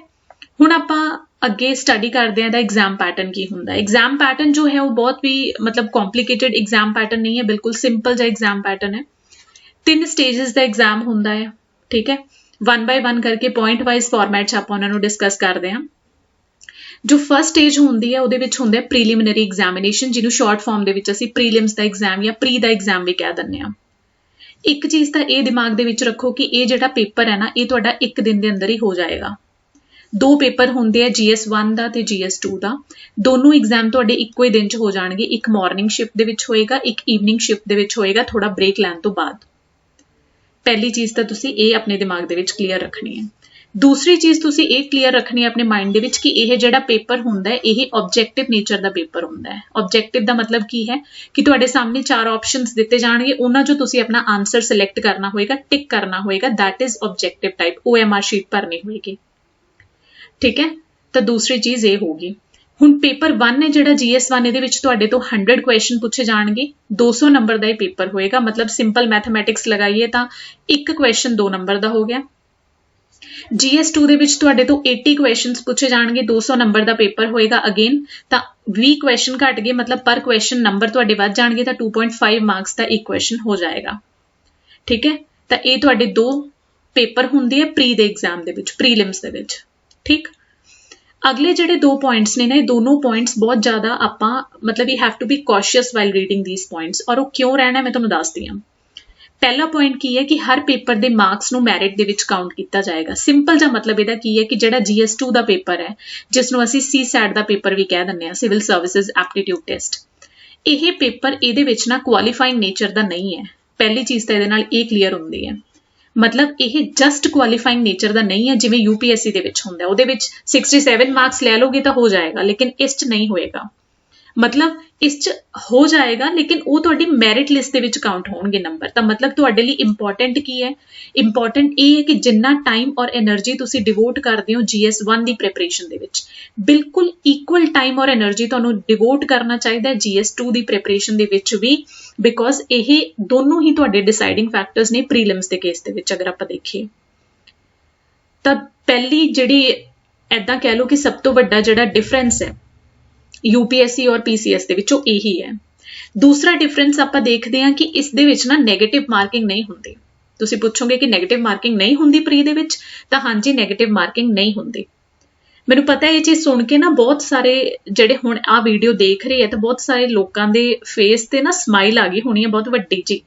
ਹੁਣ ਆਪਾਂ ਅੱਗੇ ਸਟੱਡੀ ਕਰਦੇ ਹਾਂ ਦਾ ਐਗਜ਼ਾਮ ਪੈਟਰਨ ਕੀ ਹੁੰਦਾ ਹੈ। ਐਗਜ਼ਾਮ ਪੈਟਰਨ ਜੋ ਹੈ ਉਹ ਬਹੁਤ ਵੀ ਮਤਲਬ ਕੰਪਲਿਕੇਟਡ ਐਗਜ਼ਾਮ ਪੈਟਰਨ ਨਹੀਂ ਹੈ, ਬਿਲਕੁਲ ਸਿੰਪਲ ਜਿਹਾ ਐਗਜ਼ਾਮ ਪੈਟਰਨ ਹੈ। 3 ਸਟੇजेस ਦਾ ਐਗਜ਼ਾਮ ਹੁੰਦਾ ਹੈ, ਠੀਕ ਹੈ। 1 by 1 ਕਰਕੇ ਪੁਆਇੰਟ ਵਾਈਜ਼ ਫਾਰਮੈਟ 'ਚ ਆਪਾਂ ਉਹਨਾਂ ਨੂੰ ਡਿਸਕਸ ਕਰਦੇ ਹਾਂ। जो फर्स्ट स्टेज होंदी है ਉਹਦੇ ਵਿੱਚ ਹੁੰਦਾ ਪ੍ਰੀਲਿਮਿਨਰੀ ਐਗਜ਼ਾਮੀਨੇਸ਼ਨ, ਜਿਹਨੂੰ ਸ਼ਾਰਟ ਫਾਰਮ ਦੇ ਵਿੱਚ ਅਸੀਂ ਪ੍ਰੀਲਿਮਸ ਦਾ ਐਗਜ਼ਾਮ ਜਾਂ ਪ੍ਰੀ ਦਾ ਐਗਜ਼ਾਮ ਵੀ ਕਹਿ ਦਿੰਦੇ ਹਾਂ। ਇੱਕ ਚੀਜ਼ ਤਾਂ ਇਹ ਦਿਮਾਗ ਦੇ ਵਿੱਚ ਰੱਖੋ ਕਿ ਇਹ ਜਿਹੜਾ ਪੇਪਰ ਹੈ ਨਾ, ਇਹ ਤੁਹਾਡਾ ਇੱਕ ਦਿਨ ਦੇ ਅੰਦਰ ਹੀ ਹੋ ਜਾਏਗਾ। 2 ਪੇਪਰ ਹੁੰਦੇ ਆ, GS1 ਦਾ ਤੇ GS2 ਦਾ। ਦੋਨੋਂ ਐਗਜ਼ਾਮ ਤੁਹਾਡੇ ਇੱਕੋ ਹੀ ਦਿਨ 'ਚ ਹੋ ਜਾਣਗੇ। ਇੱਕ ਮਾਰਨਿੰਗ ਸ਼ਿਫਟ ਦੇ ਵਿੱਚ ਹੋਏਗਾ, ਇੱਕ ਈਵਨਿੰਗ ਸ਼ਿਫਟ ਦੇ ਵਿੱਚ ਹੋਏਗਾ, ਥੋੜਾ ਬ੍ਰੇਕ ਲੈਣ ਤੋਂ ਬਾਅਦ। ਪਹਿਲੀ ਚੀਜ਼ ਤਾਂ ਤੁਸੀਂ ਇਹ ਆਪਣੇ ਦਿਮਾਗ ਦੇ ਵਿੱਚ ਕਲੀਅਰ ਰੱਖਣੀ ਹੈ। ਦੂਸਰੀ ਚੀਜ਼ ਤੁਸੀਂ ਇਹ ਕਲੀਅਰ ਰੱਖਣੀ ਹੈ ਆਪਣੇ ਮਾਈਂਡ ਦੇ ਵਿੱਚ ਕਿ ਇਹ ਜਿਹੜਾ ਪੇਪਰ ਹੁੰਦਾ ਹੈ, ਇਹ ਆਬਜੈਕਟਿਵ ਨੇਚਰ ਦਾ ਪੇਪਰ ਹੁੰਦਾ ਹੈ। ਆਬਜੈਕਟਿਵ ਦਾ ਮਤਲਬ ਕੀ ਹੈ ਕਿ ਤੁਹਾਡੇ ਸਾਹਮਣੇ 4 ਆਪਸ਼ਨਸ ਦਿੱਤੇ ਜਾਣਗੇ, ਉਹਨਾਂ 'ਚੋਂ ਤੁਸੀਂ ਆਪਣਾ ਆਨਸਰ ਸਿਲੈਕਟ ਕਰਨਾ ਹੋਏਗਾ, ਟਿਕ ਕਰਨਾ ਹੋਏਗਾ। That is objective type. OMR sheet ਭਰਨੀ ਹੋਏਗੀ, ਠੀਕ ਹੈ। ਤਾਂ ਦੂਸਰੀ ਚੀਜ਼ ਇਹ ਹੋਗੀ। ਹੁਣ ਪੇਪਰ 1 ਹੈ ਜਿਹੜਾ GS1, ਇਹਦੇ ਵਿੱਚ ਤੁਹਾਡੇ ਤੋਂ 100 ਕੁਐਸਚਨ ਪੁੱਛੇ ਜਾਣਗੇ। 200 ਨੰਬਰ ਦਾ ਇਹ ਪੇਪਰ ਹੋਏਗਾ। ਮਤਲਬ ਸਿੰਪਲ ਮੈਥਮੈਟਿਕਸ ਲਗਾਈਏ ਤਾਂ ਇੱਕ ਕੁਐਸਚਨ 2 ਨੰਬਰ ਦਾ ਹੋ ਗਿਆ। GS2 ਦੇ ਵਿੱਚ ਤੁਹਾਡੇ ਤੋਂ 80 ਕੁਐਸਚਨਸ ਪੁੱਛੇ ਜਾਣਗੇ, 200 ਨੰਬਰ ਦਾ ਪੇਪਰ ਹੋਏਗਾ ਅਗੇਨ। ਤਾਂ 20 ਕੁਐਸਚਨ ਘਟ ਗਏ, ਮਤਲਬ ਪਰ ਕੁਐਸਚਨ ਨੰਬਰ ਤੁਹਾਡੇ ਵੱਧ ਜਾਣਗੇ, ਤਾਂ 2.5 ਮਾਰਕਸ ਦਾ ਇੱਕ ਕੁਐਸਚਨ ਹੋ ਜਾਏਗਾ, ਠੀਕ ਹੈ। ਤਾਂ ਇਹ ਤੁਹਾਡੇ 2 ਪੇਪਰ ਹੁੰਦੇ ਆ ਪ੍ਰੀ ਦੇ ਐਗਜ਼ਾਮ ਦੇ ਵਿੱਚ, ਪ੍ਰੀਲਿਮਸ ਦੇ ਵਿੱਚ, ਠੀਕ। ਅਗਲੇ ਜਿਹੜੇ 2 ਪੁਆਇੰਟਸ ਨੇ ਨਾ, ਇਹ ਦੋਨੋਂ ਪੁਆਇੰਟਸ ਬਹੁਤ ਜ਼ਿਆਦਾ ਆਪਾਂ ਮਤਲਬ you have to be cautious while reading these points. ਔਰ ਉਹ ਕਿਉਂ ਰਹਿਣਾ ਮੈਂ ਤੁਹਾਨੂੰ ਦੱਸਦੀ ਹਾਂ। ਪਹਿਲਾ ਪੁਆਇੰਟ ਕੀ ਹੈ ਕਿ ਹਰ ਪੇਪਰ ਦੇ ਮਾਰਕਸ ਨੂੰ ਮੈਰਿਟ ਦੇ ਵਿੱਚ ਕਾਊਂਟ ਕੀਤਾ ਜਾਏਗਾ। ਸਿੰਪਲ ਜਿਹਾ ਮਤਲਬ ਇਹਦਾ ਕੀ ਹੈ ਕਿ ਜਿਹੜਾ GS2 ਦਾ ਪੇਪਰ ਹੈ, ਜਿਸ ਨੂੰ ਅਸੀਂ CSAT ਦਾ ਪੇਪਰ ਵੀ ਕਹਿ ਦਿੰਦੇ ਹਾਂ, ਸਿਵਲ ਸਰਵਿਸਿਜ਼ ਐਪਟੀਟਿਊਡ ਟੈਸਟ, ਇਹ ਪੇਪਰ ਇਹਦੇ ਵਿੱਚ ਨਾ ਕੁਆਲੀਫਾਈਂਗ ਨੇਚਰ ਦਾ ਨਹੀਂ ਹੈ। ਪਹਿਲੀ ਚੀਜ਼ ਤਾਂ ਇਹਦੇ ਨਾਲ ਇਹ ਕਲੀਅਰ ਹੁੰਦੀ ਹੈ। ਮਤਲਬ ਇਹ ਜਸਟ ਕੁਆਲੀਫਾਈਂਗ ਨੇਚਰ ਦਾ ਨਹੀਂ ਹੈ ਜਿਵੇਂ UPSC ਦੇ ਵਿੱਚ ਹੁੰਦਾ। ਉਹਦੇ ਵਿੱਚ 67 ਮਾਰਕਸ ਲੈ ਲੋਗੇ ਤਾਂ ਹੋ ਜਾਏਗਾ, ਲੇਕਿਨ ਇਸ 'ਚ ਨਹੀਂ ਹੋਏਗਾ। ਮਤਲਬ ਇਸ 'ਚ ਹੋ ਜਾਏਗਾ, ਲੇਕਿਨ ਉਹ ਤੁਹਾਡੀ ਮੈਰਿਟ ਲਿਸਟ ਦੇ ਵਿੱਚ ਕਾਊਂਟ ਹੋਣਗੇ ਨੰਬਰ। ਤਾਂ ਮਤਲਬ ਤੁਹਾਡੇ ਲਈ ਇੰਪੋਰਟੈਂਟ ਕੀ ਹੈ? ਇੰਪੋਰਟੈਂਟ ਇਹ ਹੈ ਕਿ ਜਿੰਨਾ ਟਾਈਮ ਔਰ એનર્ਜੀ ਤੁਸੀਂ ਡਿਵੋਟ ਕਰਦੇ ਹੋ GS1 ਦੀ ਪ੍ਰੈਪਰੇਸ਼ਨ ਦੇ ਵਿੱਚ, ਬਿਲਕੁਲ ਇਕੁਅਲ ਟਾਈਮ ਔਰ એનર્ਜੀ ਤੁਹਾਨੂੰ ਡਿਵੋਟ ਕਰਨਾ ਚਾਹੀਦਾ ਹੈ GS2 ਦੀ ਪ੍ਰੈਪਰੇਸ਼ਨ ਦੇ ਵਿੱਚ ਵੀ, ਬਿਕੋਜ਼ ਇਹ ਦੋਨੋਂ ਹੀ ਤੁਹਾਡੇ ਡਿਸਾਈਡਿੰਗ ਫੈਕਟਰਸ ਨੇ ਪ੍ਰੀਲਿਮਸ ਦੇ ਕੇਸ ਦੇ ਵਿੱਚ। ਅਗਰ ਆਪਾਂ ਦੇਖੀਏ ਤਾਂ ਪਹਿਲੀ ਜਿਹੜੀ ਐਦਾਂ ਕਹਿ ਲਓ ਕਿ ਸਭ ਤੋਂ ਵੱਡਾ ਜਿਹੜਾ ਡਿਫਰੈਂਸ ਹੈ UPSC ਔਰ PCS ਦੇ ਵਿੱਚੋਂ ਇਹੀ ਹੈ। ਦੂਸਰਾ ਡਿਫਰੈਂਸ ਆਪਾਂ ਦੇਖਦੇ ਹਾਂ ਕਿ ਇਸ ਦੇ ਵਿੱਚ ਨਾ ਨੈਗੇਟਿਵ ਮਾਰਕਿੰਗ ਨਹੀਂ ਹੁੰਦੀ। ਤੁਸੀਂ ਪੁੱਛੋਗੇ ਕਿ ਨੈਗੇਟਿਵ ਮਾਰਕਿੰਗ ਨਹੀਂ ਹੁੰਦੀ ਪ੍ਰੀ ਦੇ ਵਿੱਚ, ਤਾਂ ਹਾਂਜੀ ਨੈਗੇਟਿਵ ਮਾਰਕਿੰਗ ਨਹੀਂ ਹੁੰਦੀ। ਮੈਨੂੰ ਪਤਾ ਇਹ ਚੀਜ਼ ਸੁਣ ਕੇ ਨਾ ਬਹੁਤ ਸਾਰੇ ਜਿਹੜੇ ਹੁਣ ਆਹ ਵੀਡੀਓ ਦੇਖ ਰਹੇ ਆ, ਤਾਂ ਬਹੁਤ ਸਾਰੇ ਲੋਕਾਂ ਦੇ ਫੇਸ ਤੇ ਨਾ ਸਮਾਈਲ ਆ ਗਈ ਹੋਣੀ ਹੈ ਬਹੁਤ ਵੱਡੀ ਜੀ,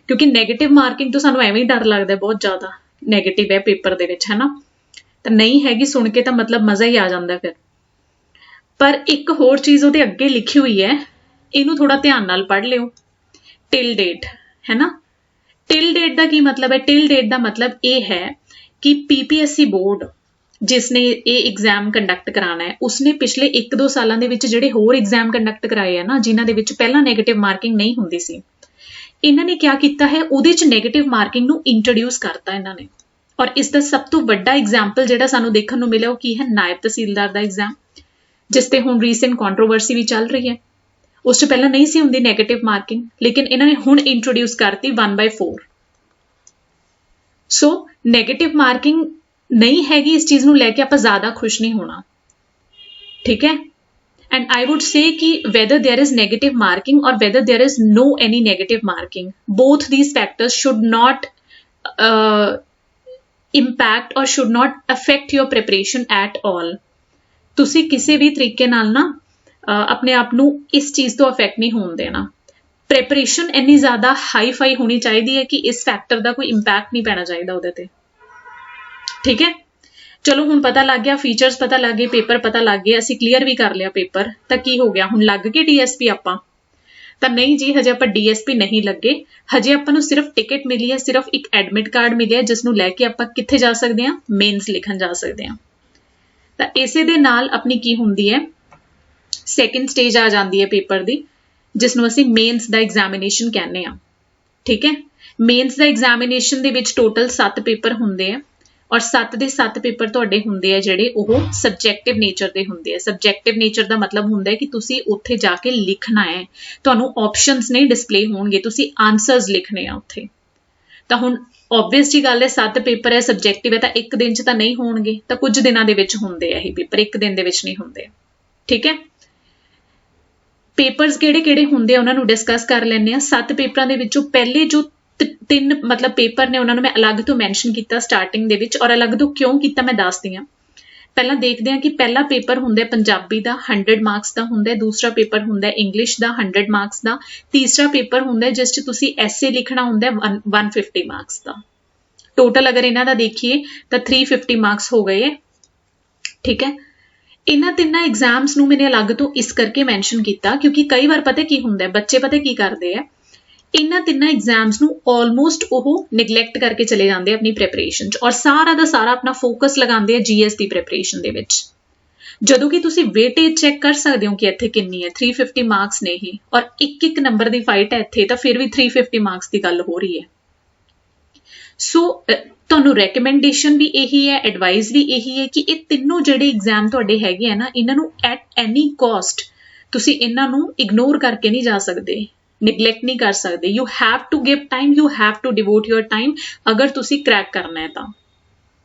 ਕਿਉਂਕਿ ਨੈਗੇਟਿਵ ਮਾਰਕਿੰਗ ਤੋਂ ਸਾਨੂੰ ਐਵੇਂ ਹੀ ਡਰ ਲੱਗਦਾ ਬਹੁਤ ਜ਼ਿਆਦਾ, ਨੈਗੇਟਿਵ ਹੈ ਪੇਪਰ ਦੇ ਵਿੱਚ, ਹੈ ਨਾ। ਤਾਂ ਨਹੀਂ ਹੈਗੀ ਸੁਣ ਕੇ ਤਾਂ ਮਤਲਬ ਮਜ਼ਾ ਹੀ ਆ ਜਾਂਦਾ ਫਿਰ। ਪਰ ਇੱਕ ਹੋਰ ਚੀਜ਼ ਉਹਦੇ ਅੱਗੇ ਲਿਖੀ ਹੋਈ ਹੈ, ਇਹਨੂੰ ਥੋੜਾ ਧਿਆਨ ਨਾਲ ਪੜ੍ਹ ਲਿਓ। ਟਿਲ ਡੇਟ, ਹੈ ਨਾ। ਟਿਲ ਡੇਟ ਦਾ ਕੀ ਮਤਲਬ ਹੈ? ਟਿਲ ਡੇਟ ਦਾ ਮਤਲਬ ਇਹ ਹੈ ਕਿ PPSC ਬੋਰਡ ਜਿਸਨੇ ਇਹ ਐਗਜ਼ਾਮ ਕੰਡਕਟ ਕਰਾਉਣਾ ਹੈ, ਉਸਨੇ ਪਿਛਲੇ 1-2 ਸਾਲਾਂ ਦੇ ਵਿੱਚ ਜਿਹੜੇ ਹੋਰ ਐਗਜ਼ਾਮ ਕੰਡਕਟ ਕਰਾਏ ਆ ਨਾ, ਜਿਨ੍ਹਾਂ ਦੇ ਵਿੱਚ ਪਹਿਲਾਂ ਨੈਗੇਟਿਵ ਮਾਰਕਿੰਗ ਨਹੀਂ ਹੁੰਦੀ ਸੀ, ਇਹਨਾਂ ਨੇ ਕਿਆ ਕੀਤਾ ਹੈ, ਉਹਦੇ 'ਚ ਨੈਗੇਟਿਵ ਮਾਰਕਿੰਗ ਨੂੰ ਇੰਟਰੋਡਿਊਸ ਕਰਤਾ ਇਹਨਾਂ ਨੇ। ਔਰ ਇਸ ਦਾ ਸਭ ਤੋਂ ਵੱਡਾ ਐਗਜ਼ਾਮਪਲ ਜਿਹੜਾ ਸਾਨੂੰ ਦੇਖਣ ਨੂੰ ਮਿਲਿਆ ਉਹ ਕੀ ਹੈ? ਨਾਇਬ ਤਹਿਸੀਲਦਾਰ ਦਾ ਐਗਜ਼ਾਮ, ਜਿਸ ਤੇ ਹੁਣ ਰੀਸੈਂਟ ਕੰਟਰੋਵਰਸੀ ਵੀ ਚੱਲ ਰਹੀ ਹੈ। ਉਸ 'ਚ ਪਹਿਲਾਂ ਨਹੀਂ ਸੀ ਹੁੰਦੀ ਨੈਗੇਟਿਵ ਮਾਰਕਿੰਗ, ਲੇਕਿਨ ਇਹਨਾਂ ਨੇ ਹੁਣ ਇੰਟਰੋਡਿਊਸ ਕਰਤੀ 1/4। ਸੋ ਨੈਗੇਟਿਵ ਮਾਰਕਿੰਗ ਨਹੀਂ ਹੈਗੀ, ਇਸ ਚੀਜ਼ ਨੂੰ ਲੈ ਕੇ ਆਪਾਂ ਜ਼ਿਆਦਾ ਖੁਸ਼ ਨਹੀਂ ਹੋਣਾ, ਠੀਕ ਹੈ। ਐਂਡ ਆਈ ਵੁੱਡ ਸੇ ਕਿ whether there is negative marking or whether there is no any negative marking, both these factors should not impact or should not affect your preparation at all. ਤੁਸੀਂ ਕਿਸੇ ਵੀ ਤਰੀਕੇ ਨਾਲ ਨਾ ਆਪਣੇ ਆਪ ਨੂੰ ਇਸ ਚੀਜ਼ ਤੋਂ ਅਫੈਕਟ ਨਹੀਂ ਹੋਣ ਦੇਣਾ। ਪ੍ਰੈਪਰੇਸ਼ਨ ਇੰਨੀ ਜ਼ਿਆਦਾ ਹਾਈ ਫਾਈ ਹੋਣੀ ਚਾਹੀਦੀ ਹੈ ਕਿ ਇਸ ਫੈਕਟਰ ਦਾ ਕੋਈ ਇੰਪੈਕਟ ਨਹੀਂ ਪੈਣਾ ਚਾਹੀਦਾ ਉਹਦੇ ਤੇ, ਠੀਕ ਹੈ। ਚਲੋ ਹੁਣ ਪਤਾ ਲੱਗ ਗਿਆ, ਫੀਚਰਸ ਪਤਾ ਲੱਗ ਗਏ, ਪੇਪਰ ਪਤਾ ਲੱਗ ਗਏ, ਅਸੀਂ ਕਲੀਅਰ ਵੀ ਕਰ ਲਿਆ ਪੇਪਰ, ਤਾਂ ਕੀ ਹੋ ਗਿਆ? ਹੁਣ ਲੱਗ ਗਏ DSP ਆਪਾਂ? ਤਾਂ ਨਹੀਂ ਜੀ, ਹਜੇ ਆਪਾਂ DSP ਨਹੀਂ ਲੱਗੇ। ਹਜੇ ਆਪਾਂ ਨੂੰ ਸਿਰਫ ਟਿਕਟ ਮਿਲੀ ਹੈ, ਸਿਰਫ ਇੱਕ ਐਡਮਿਟ ਕਾਰਡ ਮਿਲਿਆ, ਜਿਸ ਨੂੰ ਲੈ ਕੇ ਆਪਾਂ ਕਿੱਥੇ ਜਾ ਸਕਦੇ ਹਾਂ? ਮੇਨਸ ਲਿਖਣ ਜਾ ਸਕਦੇ ਹਾਂ। ਤਾਂ ਇਸੇ ਦੇ ਨਾਲ ਆਪਣੀ ਕੀ ਹੁੰਦੀ ਹੈ, ਸੈਕਿੰਡ ਸਟੇਜ ਆ ਜਾਂਦੀ ਹੈ ਪੇਪਰ ਦੀ, ਜਿਸ ਨੂੰ ਅਸੀਂ ਮੇਨਸ ਦਾ ਐਗਜ਼ਾਮੀਨੇਸ਼ਨ ਕਹਿੰਦੇ ਹਾਂ, ਠੀਕ ਹੈ। ਮੇਨਸ ਦਾ ਐਗਜ਼ਾਮੀਨੇਸ਼ਨ ਦੇ ਵਿੱਚ ਟੋਟਲ 7 ਪੇਪਰ ਹੁੰਦੇ ਆ, ਔਰ 7 ਦੇ 7 ਪੇਪਰ ਤੁਹਾਡੇ ਹੁੰਦੇ ਆ ਜਿਹੜੇ ਉਹ ਸਬਜੈਕਟਿਵ ਨੇਚਰ ਦੇ ਹੁੰਦੇ ਆ। ਸਬਜੈਕਟਿਵ ਨੇਚਰ ਦਾ ਮਤਲਬ ਹੁੰਦਾ ਹੈ ਕਿ ਤੁਸੀਂ ਉੱਥੇ ਜਾ ਕੇ ਲਿਖਣਾ ਹੈ, ਤੁਹਾਨੂੰ ਆਪਸ਼ਨਸ ਨਹੀਂ ਡਿਸਪਲੇ ਹੋਣਗੇ, ਤੁਸੀਂ ਆਨਸਰਸ ਲਿਖਣੇ ਆ ਉੱਥੇ। ਤਾਂ ਹੁਣ ਓਬਵੀਅਸ ਜੀ ਗੱਲ ਹੈ, 7 ਪੇਪਰ ਹੈ, ਸਬਜੈਕਟਿਵ ਹੈ, ਤਾਂ ਇੱਕ ਦਿਨ 'ਚ ਤਾਂ ਨਹੀਂ ਹੋਣਗੇ, ਤਾਂ ਕੁਝ ਦਿਨਾਂ ਦੇ ਵਿੱਚ ਹੁੰਦੇ ਆ ਇਹ ਪੇਪਰ, ਇੱਕ ਦਿਨ ਦੇ ਵਿੱਚ ਨਹੀਂ ਹੁੰਦੇ, ਠੀਕ ਹੈ। ਪੇਪਰਸ ਕਿਹੜੇ-ਕਿਹੜੇ ਹੁੰਦੇ ਆ ਉਹਨਾਂ ਨੂੰ ਡਿਸਕਸ ਕਰ ਲੈਂਦੇ ਆ। 7 ਪੇਪਰਾਂ ਦੇ ਵਿੱਚੋਂ ਪਹਿਲੇ ਜੋ 3 ਮਤਲਬ ਪੇਪਰ ਨੇ ਉਹਨਾਂ ਨੂੰ ਮੈਂ ਅਲੱਗ ਤੋਂ ਮੈਂਸ਼ਨ ਕੀਤਾ ਸਟਾਰਟਿੰਗ ਦੇ ਵਿੱਚ, ਔਰ ਅਲੱਗ ਤੋਂ ਕਿਉਂ ਕੀਤਾ ਮੈਂ ਦੱਸਦੀ ਹਾਂ। ਪਹਿਲਾਂ ਦੇਖਦੇ ਹਾਂ ਕਿ ਪਹਿਲਾ ਪੇਪਰ ਹੁੰਦਾ ਪੰਜਾਬੀ ਦਾ 100 ਮਾਰਕਸ ਦਾ ਹੁੰਦਾ, ਦੂਸਰਾ ਪੇਪਰ ਹੁੰਦਾ ਇੰਗਲਿਸ਼ ਦਾ 100 ਮਾਰਕਸ ਦਾ, ਤੀਸਰਾ ਪੇਪਰ ਹੁੰਦਾ ਜਿਸ 'ਚ ਤੁਸੀਂ ਐਸੇ ਲਿਖਣਾ ਹੁੰਦਾ 150 ਮਾਰਕਸ ਦਾ। ਟੋਟਲ ਅਗਰ ਇਹਨਾਂ ਦਾ ਦੇਖੀਏ ਤਾਂ 350 ਮਾਰਕਸ ਹੋ ਗਏ। ਠੀਕ ਹੈ, ਇਹਨਾਂ ਤਿੰਨਾਂ ਐਗਜ਼ਾਮਸ ਨੂੰ ਮੈंने ਅਲੱਗ ਤੋਂ ਇਸ ਕਰਕੇ ਮੈਂਸ਼ਨ ਕੀਤਾ ਕਿਉਂਕਿ ਕਈ ਵਾਰ ਪਤਾ ਕੀ ਹੁੰਦਾ ਬੱਚੇ ਪਤਾ ਕੀ ਕਰਦੇ ਆ, ਇਹਨਾਂ ਤਿੰਨਾਂ ਐਗਜ਼ਾਮਸ ਨੂੰ ਆਲਮੋਸਟ ਉਹ ਨਿਗਲੈਕਟ ਕਰਕੇ ਚਲੇ ਜਾਂਦੇ ਆਪਣੀ ਪ੍ਰੈਪਰੇਸ਼ਨ 'ਚ ਔਰ ਸਾਰਾ ਦਾ ਸਾਰਾ ਆਪਣਾ ਫੋਕਸ ਲਗਾਉਂਦੇ ਆ GS ਦੀ ਪ੍ਰੈਪਰੇਸ਼ਨ ਦੇ ਵਿੱਚ, ਜਦੋਂ ਕਿ ਤੁਸੀਂ ਵੇਟੇਜ ਚੈੱਕ ਕਰ ਸਕਦੇ ਹੋ ਕਿ ਇੱਥੇ ਕਿੰਨੀ ਹੈ 350 ਮਾਰਕਸ ਨੇ ਹੀ ਔਰ ਇੱਕ ਨੰਬਰ ਦੀ ਫਾਈਟ ਹੈ ਇੱਥੇ ਤਾਂ ਫਿਰ ਵੀ 350 ਮਾਰਕਸ ਦੀ ਗੱਲ ਹੋ ਰਹੀ ਹੈ। ਸੋ ਤੁਹਾਨੂੰ ਰეკਮੈਂਡੇਸ਼ਨ ਵੀ ਇਹੀ ਹੈ, ਐਡਵਾਈਸ ਵੀ ਇਹੀ ਹੈ ਕਿ ਇਹ ਤਿੰਨੋਂ ਜਿਹੜੇ ਐਗਜ਼ਾਮ ਤੁਹਾਡੇ ਹੈਗੇ ਆ ਨਾ ਇਹਨਾਂ ਨੂੰ ਐਟ ਐਨੀ ਕੋਸਟ ਤੁਸੀਂ ਇਹਨਾਂ ਨੂੰ ਇਗਨੋਰ ਕਰਕੇ ਨਹੀਂ ਜਾ ਸਕਦੇ, ਨਿਗਲੈਕਟ ਨਹੀਂ ਕਰ ਸਕਦੇ। You have to give time, you have to devote your time ਅਗਰ ਤੁਸੀਂ ਕ੍ਰੈਕ ਕਰਨਾ ਹੈ ਤਾਂ।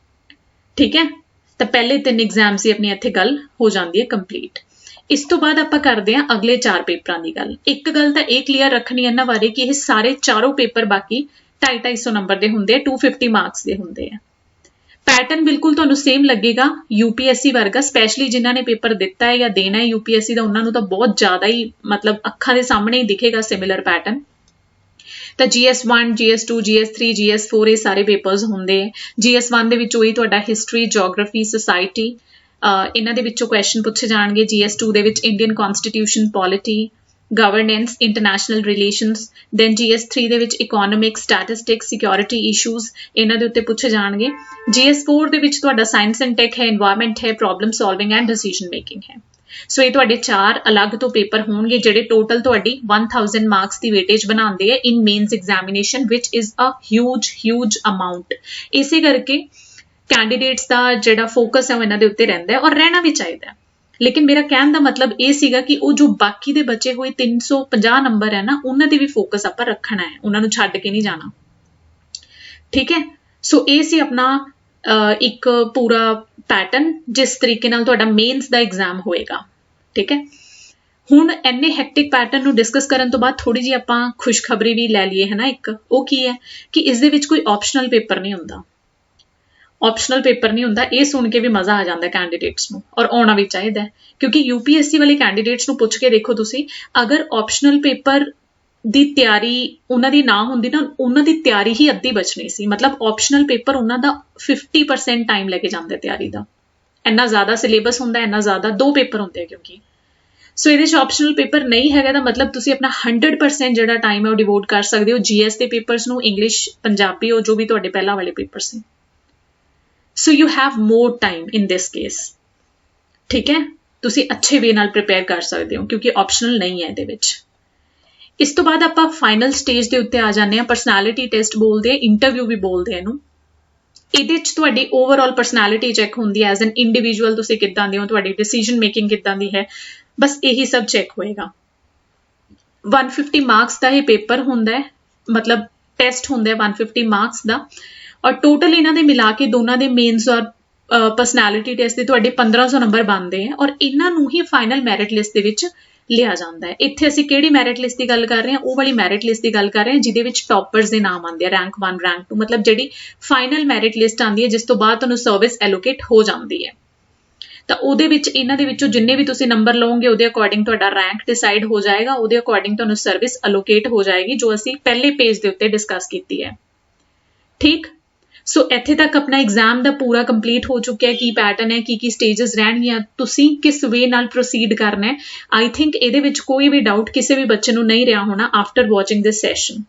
ਠੀਕ ਹੈ, ਤਾਂ ਪਹਿਲੇ 3 ਐਗਜ਼ਾਮਸ ਦੀ ਆਪਣੀ ਇੱਥੇ ਗੱਲ ਹੋ ਜਾਂਦੀ ਹੈ ਕੰਪਲੀਟ। ਇਸ ਤੋਂ ਬਾਅਦ ਆਪਾਂ ਕਰਦੇ ਹਾਂ ਅਗਲੇ 4 ਪੇਪਰਾਂ ਦੀ ਗੱਲ। ਇੱਕ ਗੱਲ ਤਾਂ ਇਹ ਕਲੀਅਰ ਰੱਖਣੀ ਇਹਨਾਂ ਬਾਰੇ ਕਿ ਇਹ ਸਾਰੇ ਚਾਰੋਂ ਪੇਪਰ ਬਾਕੀ 250-250 ਨੰਬਰ ਦੇ ਹੁੰਦੇ ਆ, 250 ਮਾਰਕਸ ਦੇ ਹੁੰਦੇ ਆ। ਪੈਟਰਨ ਬਿਲਕੁਲ ਤੁਹਾਨੂੰ ਸੇਮ ਲੱਗੇਗਾ UPSC ਵਰਗਾ, ਸਪੈਸ਼ਲੀ ਜਿਨ੍ਹਾਂ ਨੇ ਪੇਪਰ ਦਿੱਤਾ ਹੈ ਜਾਂ ਦੇਣਾ ਹੈ UPSC ਦਾ ਉਹਨਾਂ ਨੂੰ ਤਾਂ ਬਹੁਤ ਜ਼ਿਆਦਾ ਹੀ ਮਤਲਬ ਅੱਖਾਂ ਦੇ ਸਾਹਮਣੇ ਹੀ ਦਿਖੇਗਾ ਸਿਮਿਲਰ ਪੈਟਰਨ। ਤਾਂ GS1, GS2, GS3, GS4 ਇਹ ਸਾਰੇ ਪੇਪਰਸ ਹੁੰਦੇ ਹੈ। GS1 ਦੇ ਵਿੱਚ ਉਹੀ ਤੁਹਾਡਾ ਹਿਸਟਰੀ, ਜੀਓਗ੍ਰਾਫੀ, ਸੋਸਾਇਟੀ ਇਹਨਾਂ ਦੇ ਵਿੱਚੋਂ ਕੁਐਸਚਨ ਪੁੱਛੇ ਜਾਣਗੇ। GS2 ਦੇ ਵਿੱਚ Indian constitution, polity, governance, international relations. Then GS3 ਦੇ ਵਿੱਚ ਇਕੋਨੋਮਿਕਸ, ਸਟੈਟਿਸਟਿਕਸ, ਸਿਕਿਉਰਿਟੀ ਇਸ਼ੂਜ਼ ਇਹਨਾਂ ਦੇ ਉੱਤੇ ਪੁੱਛੇ ਜਾਣਗੇ। GS4 ਦੇ ਵਿੱਚ ਤੁਹਾਡਾ ਸਾਇੰਸ ਐਂਡ ਟੈਕ ਹੈ, ਇਨਵਾਇਰਨਮੈਂਟ ਹੈ, problem solving and decision making ਹੈ। ਸੋ ਇਹ ਤੁਹਾਡੇ 4 ਅਲੱਗ ਤੋਂ ਪੇਪਰ ਹੋਣਗੇ ਜਿਹੜੇ ਟੋਟਲ ਤੁਹਾਡੀ 1000 ਮਾਰਕਸ ਦੀ ਵੇਟੇਜ ਬਣਾਉਂਦੇ ਆ ਇਨ ਮੇਨਸ ਐਗਜ਼ਾਮੀਨੇਸ਼ਨ ਵਿਚ ਇਜ਼ ਅ ਹਿਊਜ ਅਮਾਊਂਟ। ਇਸੇ ਕਰਕੇ ਕੈਂਡੀਡੇਟਸ ਦਾ ਜਿਹੜਾ ਫੋਕਸ ਹੈ ਉਹ ਇਹਨਾਂ ਦੇ ਉੱਤੇ ਰਹਿੰਦਾ ਹੈ ਔਰ ਰਹਿਣਾ ਵੀ ਚਾਹੀਦਾ। ਲੇਕਿਨ ਮੇਰਾ ਕਹਿਣ ਦਾ ਮਤਲਬ ਇਹ ਸੀਗਾ ਕਿ ਉਹ ਜੋ ਬਾਕੀ ਦੇ ਬਚੇ ਹੋਏ 350 ਨੰਬਰ ਹੈ ਨਾ ਉਹਨਾਂ ਤੇ ਵੀ ਫੋਕਸ ਆਪਾਂ ਰੱਖਣਾ ਹੈ, ਉਹਨਾਂ ਨੂੰ ਛੱਡ ਕੇ ਨਹੀਂ ਜਾਣਾ। ਠੀਕ ਹੈ, ਸੋ ਇਹ ਸੀ ਆਪਣਾ ਇੱਕ ਪੂਰਾ ਪੈਟਰਨ ਜਿਸ ਤਰੀਕੇ ਨਾਲ ਤੁਹਾਡਾ ਮੇਨਸ ਦਾ ਐਗਜ਼ਾਮ ਹੋਏਗਾ। ਠੀਕ ਹੈ, ਹੁਣ ਇੰਨੇ ਹੈਕਟਿਕ ਪੈਟਰਨ ਨੂੰ ਡਿਸਕਸ ਕਰਨ ਤੋਂ ਬਾਅਦ ਥੋੜੀ ਜਿਹੀ ਆਪਾਂ ਖੁਸ਼ਖਬਰੀ ਵੀ ਲੈ ਲਈਏ ਹੈ ਨਾ ਇੱਕ, ਉਹ ਕੀ ਹੈ ਕਿ ਇਸ ਦੇ ਵਿੱਚ ਕੋਈ ਆਪਸ਼ਨਲ ਪੇਪਰ ਨਹੀਂ ਹੁੰਦਾ। ਆਪਸ਼ਨਲ ਪੇਪਰ ਨਹੀਂ ਹੁੰਦਾ, ਇਹ ਸੁਣ ਕੇ ਵੀ ਮਜ਼ਾ ਆ ਜਾਂਦਾ ਕੈਂਡੀਡੇਟਸ ਨੂੰ ਔਰ ਆਉਣਾ ਵੀ ਚਾਹੀਦਾ ਕਿਉਂਕਿ UPSC ਵਾਲੇ ਕੈਂਡੀਡੇਟਸ ਨੂੰ ਪੁੱਛ ਕੇ ਦੇਖੋ ਤੁਸੀਂ, ਅਗਰ ਆਪਸ਼ਨਲ ਪੇਪਰ ਦੀ ਤਿਆਰੀ ਉਹਨਾਂ ਦੀ ਨਾ ਹੁੰਦੀ ਨਾ ਉਹਨਾਂ ਦੀ ਤਿਆਰੀ ਹੀ ਅੱਧੀ ਬਚਣੀ ਸੀ। ਮਤਲਬ ਆਪਸ਼ਨਲ ਪੇਪਰ ਉਹਨਾਂ ਦਾ 50% ਟਾਈਮ ਲੈ ਕੇ ਜਾਂਦੇ ਤਿਆਰੀ ਦਾ, ਇੰਨਾ ਜ਼ਿਆਦਾ ਸਿਲੇਬਸ ਹੁੰਦਾ, ਇੰਨਾ ਜ਼ਿਆਦਾ 2 ਪੇਪਰ ਹੁੰਦੇ ਕਿਉਂਕਿ। ਸੋ ਇਹਦੇ 'ਚ ਆਪਸ਼ਨਲ ਪੇਪਰ ਨਹੀਂ ਹੈਗਾ ਤਾਂ ਮਤਲਬ ਤੁਸੀਂ ਆਪਣਾ 100% ਜਿਹੜਾ ਟਾਈਮ ਹੈ ਉਹ ਡਿਵੋਟ ਕਰ ਸਕਦੇ ਹੋ GS ਦੇ ਪੇਪਰਸ ਨੂੰ, ਇੰਗਲਿਸ਼, ਪੰਜਾਬੀ ਉਹ ਜੋ ਵੀ ਤੁਹਾਡੇ ਪਹਿਲਾਂ ਵਾਲੇ paper C. So you have more time in this case. ਠੀਕ ਹੈ, ਤੁਸੀਂ ਅੱਛੇ ਵੇ ਨਾਲ ਪ੍ਰਿਪੇਅਰ ਕਰ ਸਕਦੇ ਹੋ ਕਿਉਂਕਿ ਆਪਸ਼ਨਲ ਨਹੀਂ ਹੈ ਇਹਦੇ ਵਿੱਚ। ਇਸ ਤੋਂ ਬਾਅਦ ਆਪਾਂ ਫਾਈਨਲ ਸਟੇਜ ਦੇ ਉੱਤੇ ਆ ਜਾਂਦੇ ਹਾਂ। ਪਰਸਨੈਲਿਟੀ ਟੈਸਟ ਬੋਲਦੇ ਆ, ਇੰਟਰਵਿਊ ਵੀ ਬੋਲਦੇ ਆ ਇਹਨੂੰ। ਇਹਦੇ 'ਚ ਤੁਹਾਡੀ ਓਵਰਆਲ ਪਰਸਨੈਲਿਟੀ ਚੈੱਕ ਹੁੰਦੀ ਹੈ, ਐਜ਼ ਐਨ ਇੰਡੀਵਿਜੂਅਲ ਤੁਸੀਂ ਕਿੱਦਾਂ ਦੇ ਹੋ, ਤੁਹਾਡੀ ਡਿਸੀਜਨ ਮੇਕਿੰਗ ਕਿੱਦਾਂ ਦੀ ਹੈ, ਬਸ ਇਹੀ ਸਭ ਚੈੱਕ ਹੋਏਗਾ। 150 ਮਾਰਕਸ ਦਾ ਇਹ ਪੇਪਰ ਹੁੰਦਾ ਹੈ, ਮਤਲਬ ਟੈਸਟ ਹੁੰਦਾ ਹੈ 150 ਮਾਰਕਸ ਦਾ ਔਰ ਟੋਟਲ ਇਹਨਾਂ ਦੇ ਮਿਲਾ ਕੇ ਦੋਨਾਂ ਦੇ ਮੇਨਸ ਔਰ ਪਰਸਨੈਲਿਟੀ ਟੈਸਟ ਦੇ ਤੁਹਾਡੇ 1500 ਨੰਬਰ ਬਣਦੇ ਆ ਔਰ ਇਹਨਾਂ ਨੂੰ ਹੀ ਫਾਈਨਲ ਮੈਰਿਟ ਲਿਸਟ ਦੇ ਵਿੱਚ ਲਿਆ ਜਾਂਦਾ ਹੈ। ਇੱਥੇ ਅਸੀਂ ਕਿਹੜੀ ਮੈਰਿਟ ਲਿਸਟ ਦੀ ਗੱਲ ਕਰ ਰਹੇ ਹਾਂ, ਉਹ ਵਾਲੀ ਮੈਰਿਟ ਲਿਸਟ ਦੀ ਗੱਲ ਕਰ ਰਹੇ ਹਾਂ ਜਿਹਦੇ ਵਿੱਚ ਟੌਪਰਸ ਦੇ ਨਾਮ ਆਉਂਦੇ ਆ, ਰੈਂਕ 1, ਰੈਂਕ 2, ਮਤਲਬ ਜਿਹੜੀ ਫਾਈਨਲ ਮੈਰਿਟ ਲਿਸਟ ਆਉਂਦੀ ਹੈ ਜਿਸ ਤੋਂ ਬਾਅਦ ਤੁਹਾਨੂੰ ਸਰਵਿਸ ਐਲੋਕੇਟ ਹੋ ਜਾਂਦੀ ਹੈ। ਤਾਂ ਉਹਦੇ ਵਿੱਚ ਇਹਨਾਂ ਦੇ ਵਿੱਚੋਂ ਜਿੰਨੇ ਵੀ ਤੁਸੀਂ ਨੰਬਰ ਲਓਗੇ ਉਹਦੇ ਅਕੋਰਡਿੰਗ ਤੁਹਾਡਾ ਰੈਂਕ ਡਿਸਾਈਡ ਹੋ ਜਾਏਗਾ, ਉਹਦੇ ਅਕੋਰਡਿੰਗ ਤੁਹਾਨੂੰ ਸਰਵਿਸ ਐਲੋਕੇਟ ਹੋ ਜਾਏਗੀ ਜੋ ਅਸੀਂ ਪਹਿਲੇ ਪੇਜ ਦੇ ਉੱਤੇ ਡਿਸਕਸ ਕੀਤੀ ਹੈ। ਠੀਕ, ਸੋ ਇੱਥੇ ਤੱਕ ਆਪਣਾ ਐਗਜ਼ਾਮ ਦਾ ਪੂਰਾ ਕੰਪਲੀਟ ਹੋ ਚੁੱਕਿਆ। ਕੀ ਪੈਟਰਨ ਹੈ, ਕੀ ਸਟੇਜਸ ਰਹਿਣਗੀਆਂ, ਤੁਸੀਂ ਕਿਸ ਵੇ ਨਾਲ ਪ੍ਰੋਸੀਡ ਕਰਨਾ ਹੈ। ਆਈ ਥਿੰਕ ਇਹਦੇ ਵਿੱਚ ਕੋਈ ਵੀ ਡਾਊਟ ਕਿਸੇ ਵੀ ਬੱਚੇ ਨੂੰ ਨਹੀਂ ਰਿਹਾ ਹੋਣਾ ਆਫਟਰ ਵਾਚਿੰਗ ਦਿਸ ਸੈਸ਼ਨ।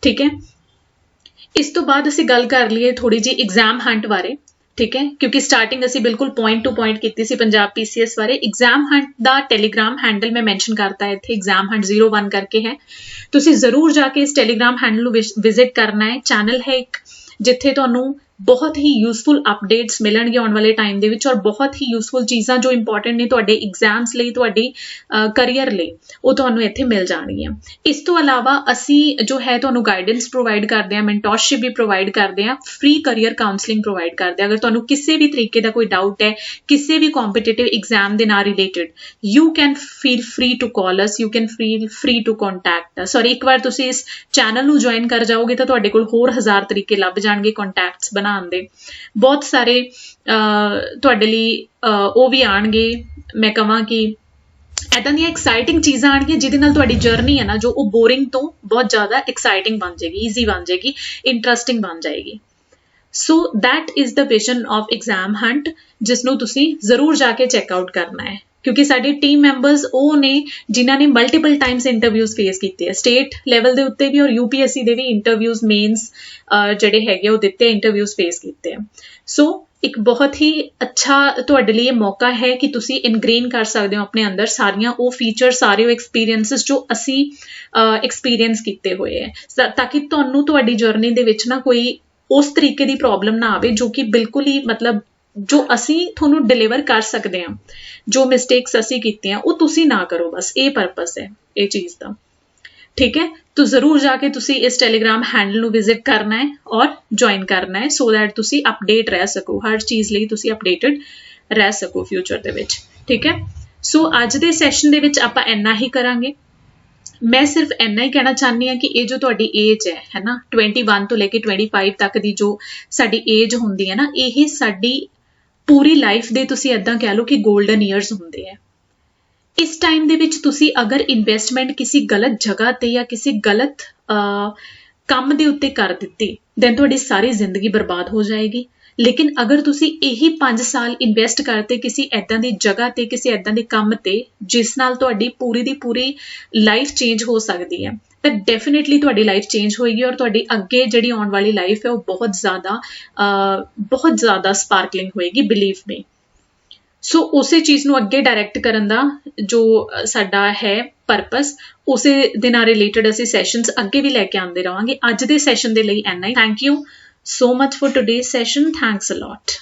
ਠੀਕ ਹੈ, ਇਸ ਤੋਂ ਬਾਅਦ ਅਸੀਂ ਗੱਲ ਕਰ ਲਈਏ ਥੋੜੀ ਜਿਹੀ ਐਗਜ਼ਾਮ ਹੰਟ ਬਾਰੇ। ਠੀਕ ਹੈ, ਕਿਉਂਕਿ ਸਟਾਰਟਿੰਗ ਅਸੀਂ ਬਿਲਕੁਲ ਪੁਆਇੰਟ ਟੂ ਪੁਆਇੰਟ ਕੀਤੀ ਸੀ ਪੰਜਾਬ PCS ਬਾਰੇ। ਐਗਜ਼ਾਮ ਹੰਟ ਦਾ ਟੈਲੀਗ੍ਰਾਮ ਹੈਂਡਲ ਮੈਂ ਮੈਂਸ਼ਨ ਕਰਤਾ ਇੱਥੇ, ਐਗਜ਼ਾਮ ਹੰਟ 01 ਕਰਕੇ ਹੈ। ਤੁਸੀਂ ਜ਼ਰੂਰ ਜਾ ਕੇ ਇਸ ਟੈਲੀਗ੍ਰਾਮ ਹੈਂਡਲ ਨੂੰ ਵਿਜ਼ਿਟ ਕਰਨਾ ਹੈ। ਚੈਨਲ ਹੈ ਇੱਕ ਜਿੱਥੇ ਤੁਹਾਨੂੰ ਬਹੁਤ ਹੀ ਯੂਜ਼ਫੁਲ ਅਪਡੇਟਸ ਮਿਲਣਗੇ ਆਉਣ ਵਾਲੇ ਟਾਈਮ ਦੇ ਵਿੱਚ ਔਰ ਬਹੁਤ ਹੀ ਯੂਜ਼ਫੁਲ ਚੀਜ਼ਾਂ ਜੋ ਇੰਪੋਰਟੈਂਟ ਨੇ ਤੁਹਾਡੇ ਐਗਜ਼ਾਮਸ ਲਈ, ਤੁਹਾਡੀ ਕਰੀਅਰ ਲਈ, ਉਹ ਤੁਹਾਨੂੰ ਇੱਥੇ ਮਿਲ ਜਾਣਗੀਆਂ। ਇਸ ਤੋਂ ਇਲਾਵਾ ਅਸੀਂ ਜੋ ਹੈ ਤੁਹਾਨੂੰ ਗਾਈਡੈਂਸ ਪ੍ਰੋਵਾਈਡ ਕਰਦੇ ਹਾਂ, ਮੈਂਟੋਰਸ਼ਿਪ ਵੀ ਪ੍ਰੋਵਾਈਡ ਕਰਦੇ ਹਾਂ, ਫ੍ਰੀ ਕਰੀਅਰ ਕਾਉਂਸਲਿੰਗ ਪ੍ਰੋਵਾਈਡ ਕਰਦੇ ਹਾਂ। ਅਗਰ ਤੁਹਾਨੂੰ ਕਿਸੇ ਵੀ ਤਰੀਕੇ ਦਾ ਕੋਈ ਡਾਊਟ ਹੈ ਕਿਸੇ ਵੀ ਕੰਪੀਟੀਟਿਵ ਐਗਜ਼ਾਮ ਦੇ ਨਾਲ related, you can feel free to call us, you can feel free to contact us. ਔਰ ਇੱਕ ਵਾਰ ਤੁਸੀਂ ਇਸ ਚੈਨਲ ਨੂੰ ਜੁਆਇਨ ਕਰ ਜਾਓਗੇ ਤਾਂ ਤੁਹਾਡੇ ਕੋਲ ਹੋਰ 1000 ਤਰੀਕੇ ਲੱਭ ਜਾਣਗੇ ਕੰਟੈਕਟਸ ना आंदे, बहुत सारे तुहाडे लई ਉਹ ਵੀ ਆਣਗੇ। मैं कहां कि ਇੱਦਾਂ ਦੀਆਂ ਐਕਸਾਈਟਿੰਗ ਚੀਜ਼ਾਂ ਆਣਗੀਆਂ ਜਿਹਦੇ ਨਾਲ ਤੁਹਾਡੀ ਜਰਨੀ ਹੈ ਨਾ ਜੋ ਉਹ ਬੋਰਿੰਗ ਤੋਂ ਬਹੁਤ ਜ਼ਿਆਦਾ ਐਕਸਾਈਟਿੰਗ ਬਣ ਜਾਏਗੀ, ਈਜ਼ੀ ਬਣ ਜਾਏਗੀ, ਇੰਟਰਸਟਿੰਗ ਬਣ ਜਾਏਗੀ। So that is the vision of exam hunt, ਜਿਸ ਨੂੰ ਤੁਸੀਂ ਜ਼ਰੂਰ ਜਾ ਕੇ ਚੈੱਕ ਆਊਟ ਕਰਨਾ ਹੈ, ਕਿਉਂਕਿ ਸਾਡੇ ਟੀਮ ਮੈਂਬਰਸ ਉਹ ਨੇ ਜਿਨ੍ਹਾਂ ਨੇ ਮਲਟੀਪਲ ਟਾਈਮਸ ਇੰਟਰਵਿਊਜ਼ ਫੇਸ ਕੀਤੇ ਆ, ਸਟੇਟ ਲੈਵਲ ਦੇ ਉੱਤੇ ਵੀ ਔਰ UPSC ਦੇ ਵੀ ਇੰਟਰਵਿਊਜ਼ ਮੇਨਸ ਜਿਹੜੇ ਹੈਗੇ ਉਹ ਦਿੱਤੇ, ਇੰਟਰਵਿਊਜ਼ ਫੇਸ ਕੀਤੇ ਆ। ਸੋ ਇੱਕ ਬਹੁਤ ਹੀ ਅੱਛਾ ਤੁਹਾਡੇ ਲਈ ਇਹ ਮੌਕਾ ਹੈ ਕਿ ਤੁਸੀਂ ਇਨਗ੍ਰੇਨ ਕਰ ਸਕਦੇ ਹੋ ਆਪਣੇ ਅੰਦਰ ਸਾਰੀਆਂ ਉਹ ਫੀਚਰ, ਸਾਰੇ ਉਹ ਐਕਸਪੀਰੀਅੰਸਿਸ ਜੋ ਅਸੀਂ ਐਕਸਪੀਰੀਅੰਸ ਕੀਤੇ ਹੋਏ ਹੈ, ਤਾਂ ਕਿ ਤੁਹਾਨੂੰ ਤੁਹਾਡੀ ਜਰਨੀ ਦੇ ਵਿੱਚ ਨਾ ਕੋਈ ਉਸ ਤਰੀਕੇ ਦੀ ਪ੍ਰੋਬਲਮ ਨਾ ਆਵੇ ਜੋ ਕਿ ਬਿਲਕੁਲ ਹੀ ਮਤਲਬ ਜੋ ਅਸੀਂ ਤੁਹਾਨੂੰ ਡਿਲੀਵਰ ਕਰ ਸਕਦੇ ਹਾਂ, ਜੋ ਮਿਸਟੇਕਸ ਅਸੀਂ ਕੀਤੀਆਂ ਉਹ ਤੁਸੀਂ ਨਾ ਕਰੋ। ਬਸ ਇਹ ਪਰਪਸ ਹੈ ਇਹ ਚੀਜ਼ ਦਾ, ठीक है। तो जरूर जाके तुसी इस टैलीग्राम हैंडल नू विजिट करना है और ज्वाइन करना है, सो दैट तुसी अपडेट रह सको, हर चीज़ लई तुसी अपडेटेड रह सको फ्यूचर दे विच, ठीक है। सो अज दे सैशन दे विच आपां इन्ना ही करांगे। मैं सिर्फ इन्ना ही कहना चाहनी हाँ कि ये जो तुहाडी एज है ना 21 तो लेके 25 तक की जो साडी एज हुंदी है ना, यही साडी पूरी लाइफ दे तुसी इदां कह लो कि गोल्डन ईयर्स हुंदे है। इस टाइम दे विच तुसी अगर इन्वेस्टमेंट किसी गलत जगह ते या किसी गलत काम दे उत्ते कर दित्ती, दैन तुहाडी सारी जिंदगी बर्बाद हो जाएगी। लेकिन अगर तुसी यही 5 साल इन्वेस्ट करते किसी ऐदां दी जगह ते, किसी ऐदां दे काम ते जिस नाल तुहाडी पूरी दी पूरी लाइफ चेंज हो सकती है, तो डेफिनेटली तुहाडी लाइफ चेंज होएगी और तुहाडी अगे जिहड़ी आउण वाली लाइफ है वो बहुत ज़्यादा स्पार्कलिंग होएगी, बिलीव मी। सो उसे चीज़ नूं अगे डायरैक्ट करन दा जो साडा है परपस, उसे दे नाल रिलेटेड असीं सैशनस अगे भी लैके आंदे रहांगे। अज दे सैशन दे लई इन्ना ही। Thank you so much for today's session, thanks a lot.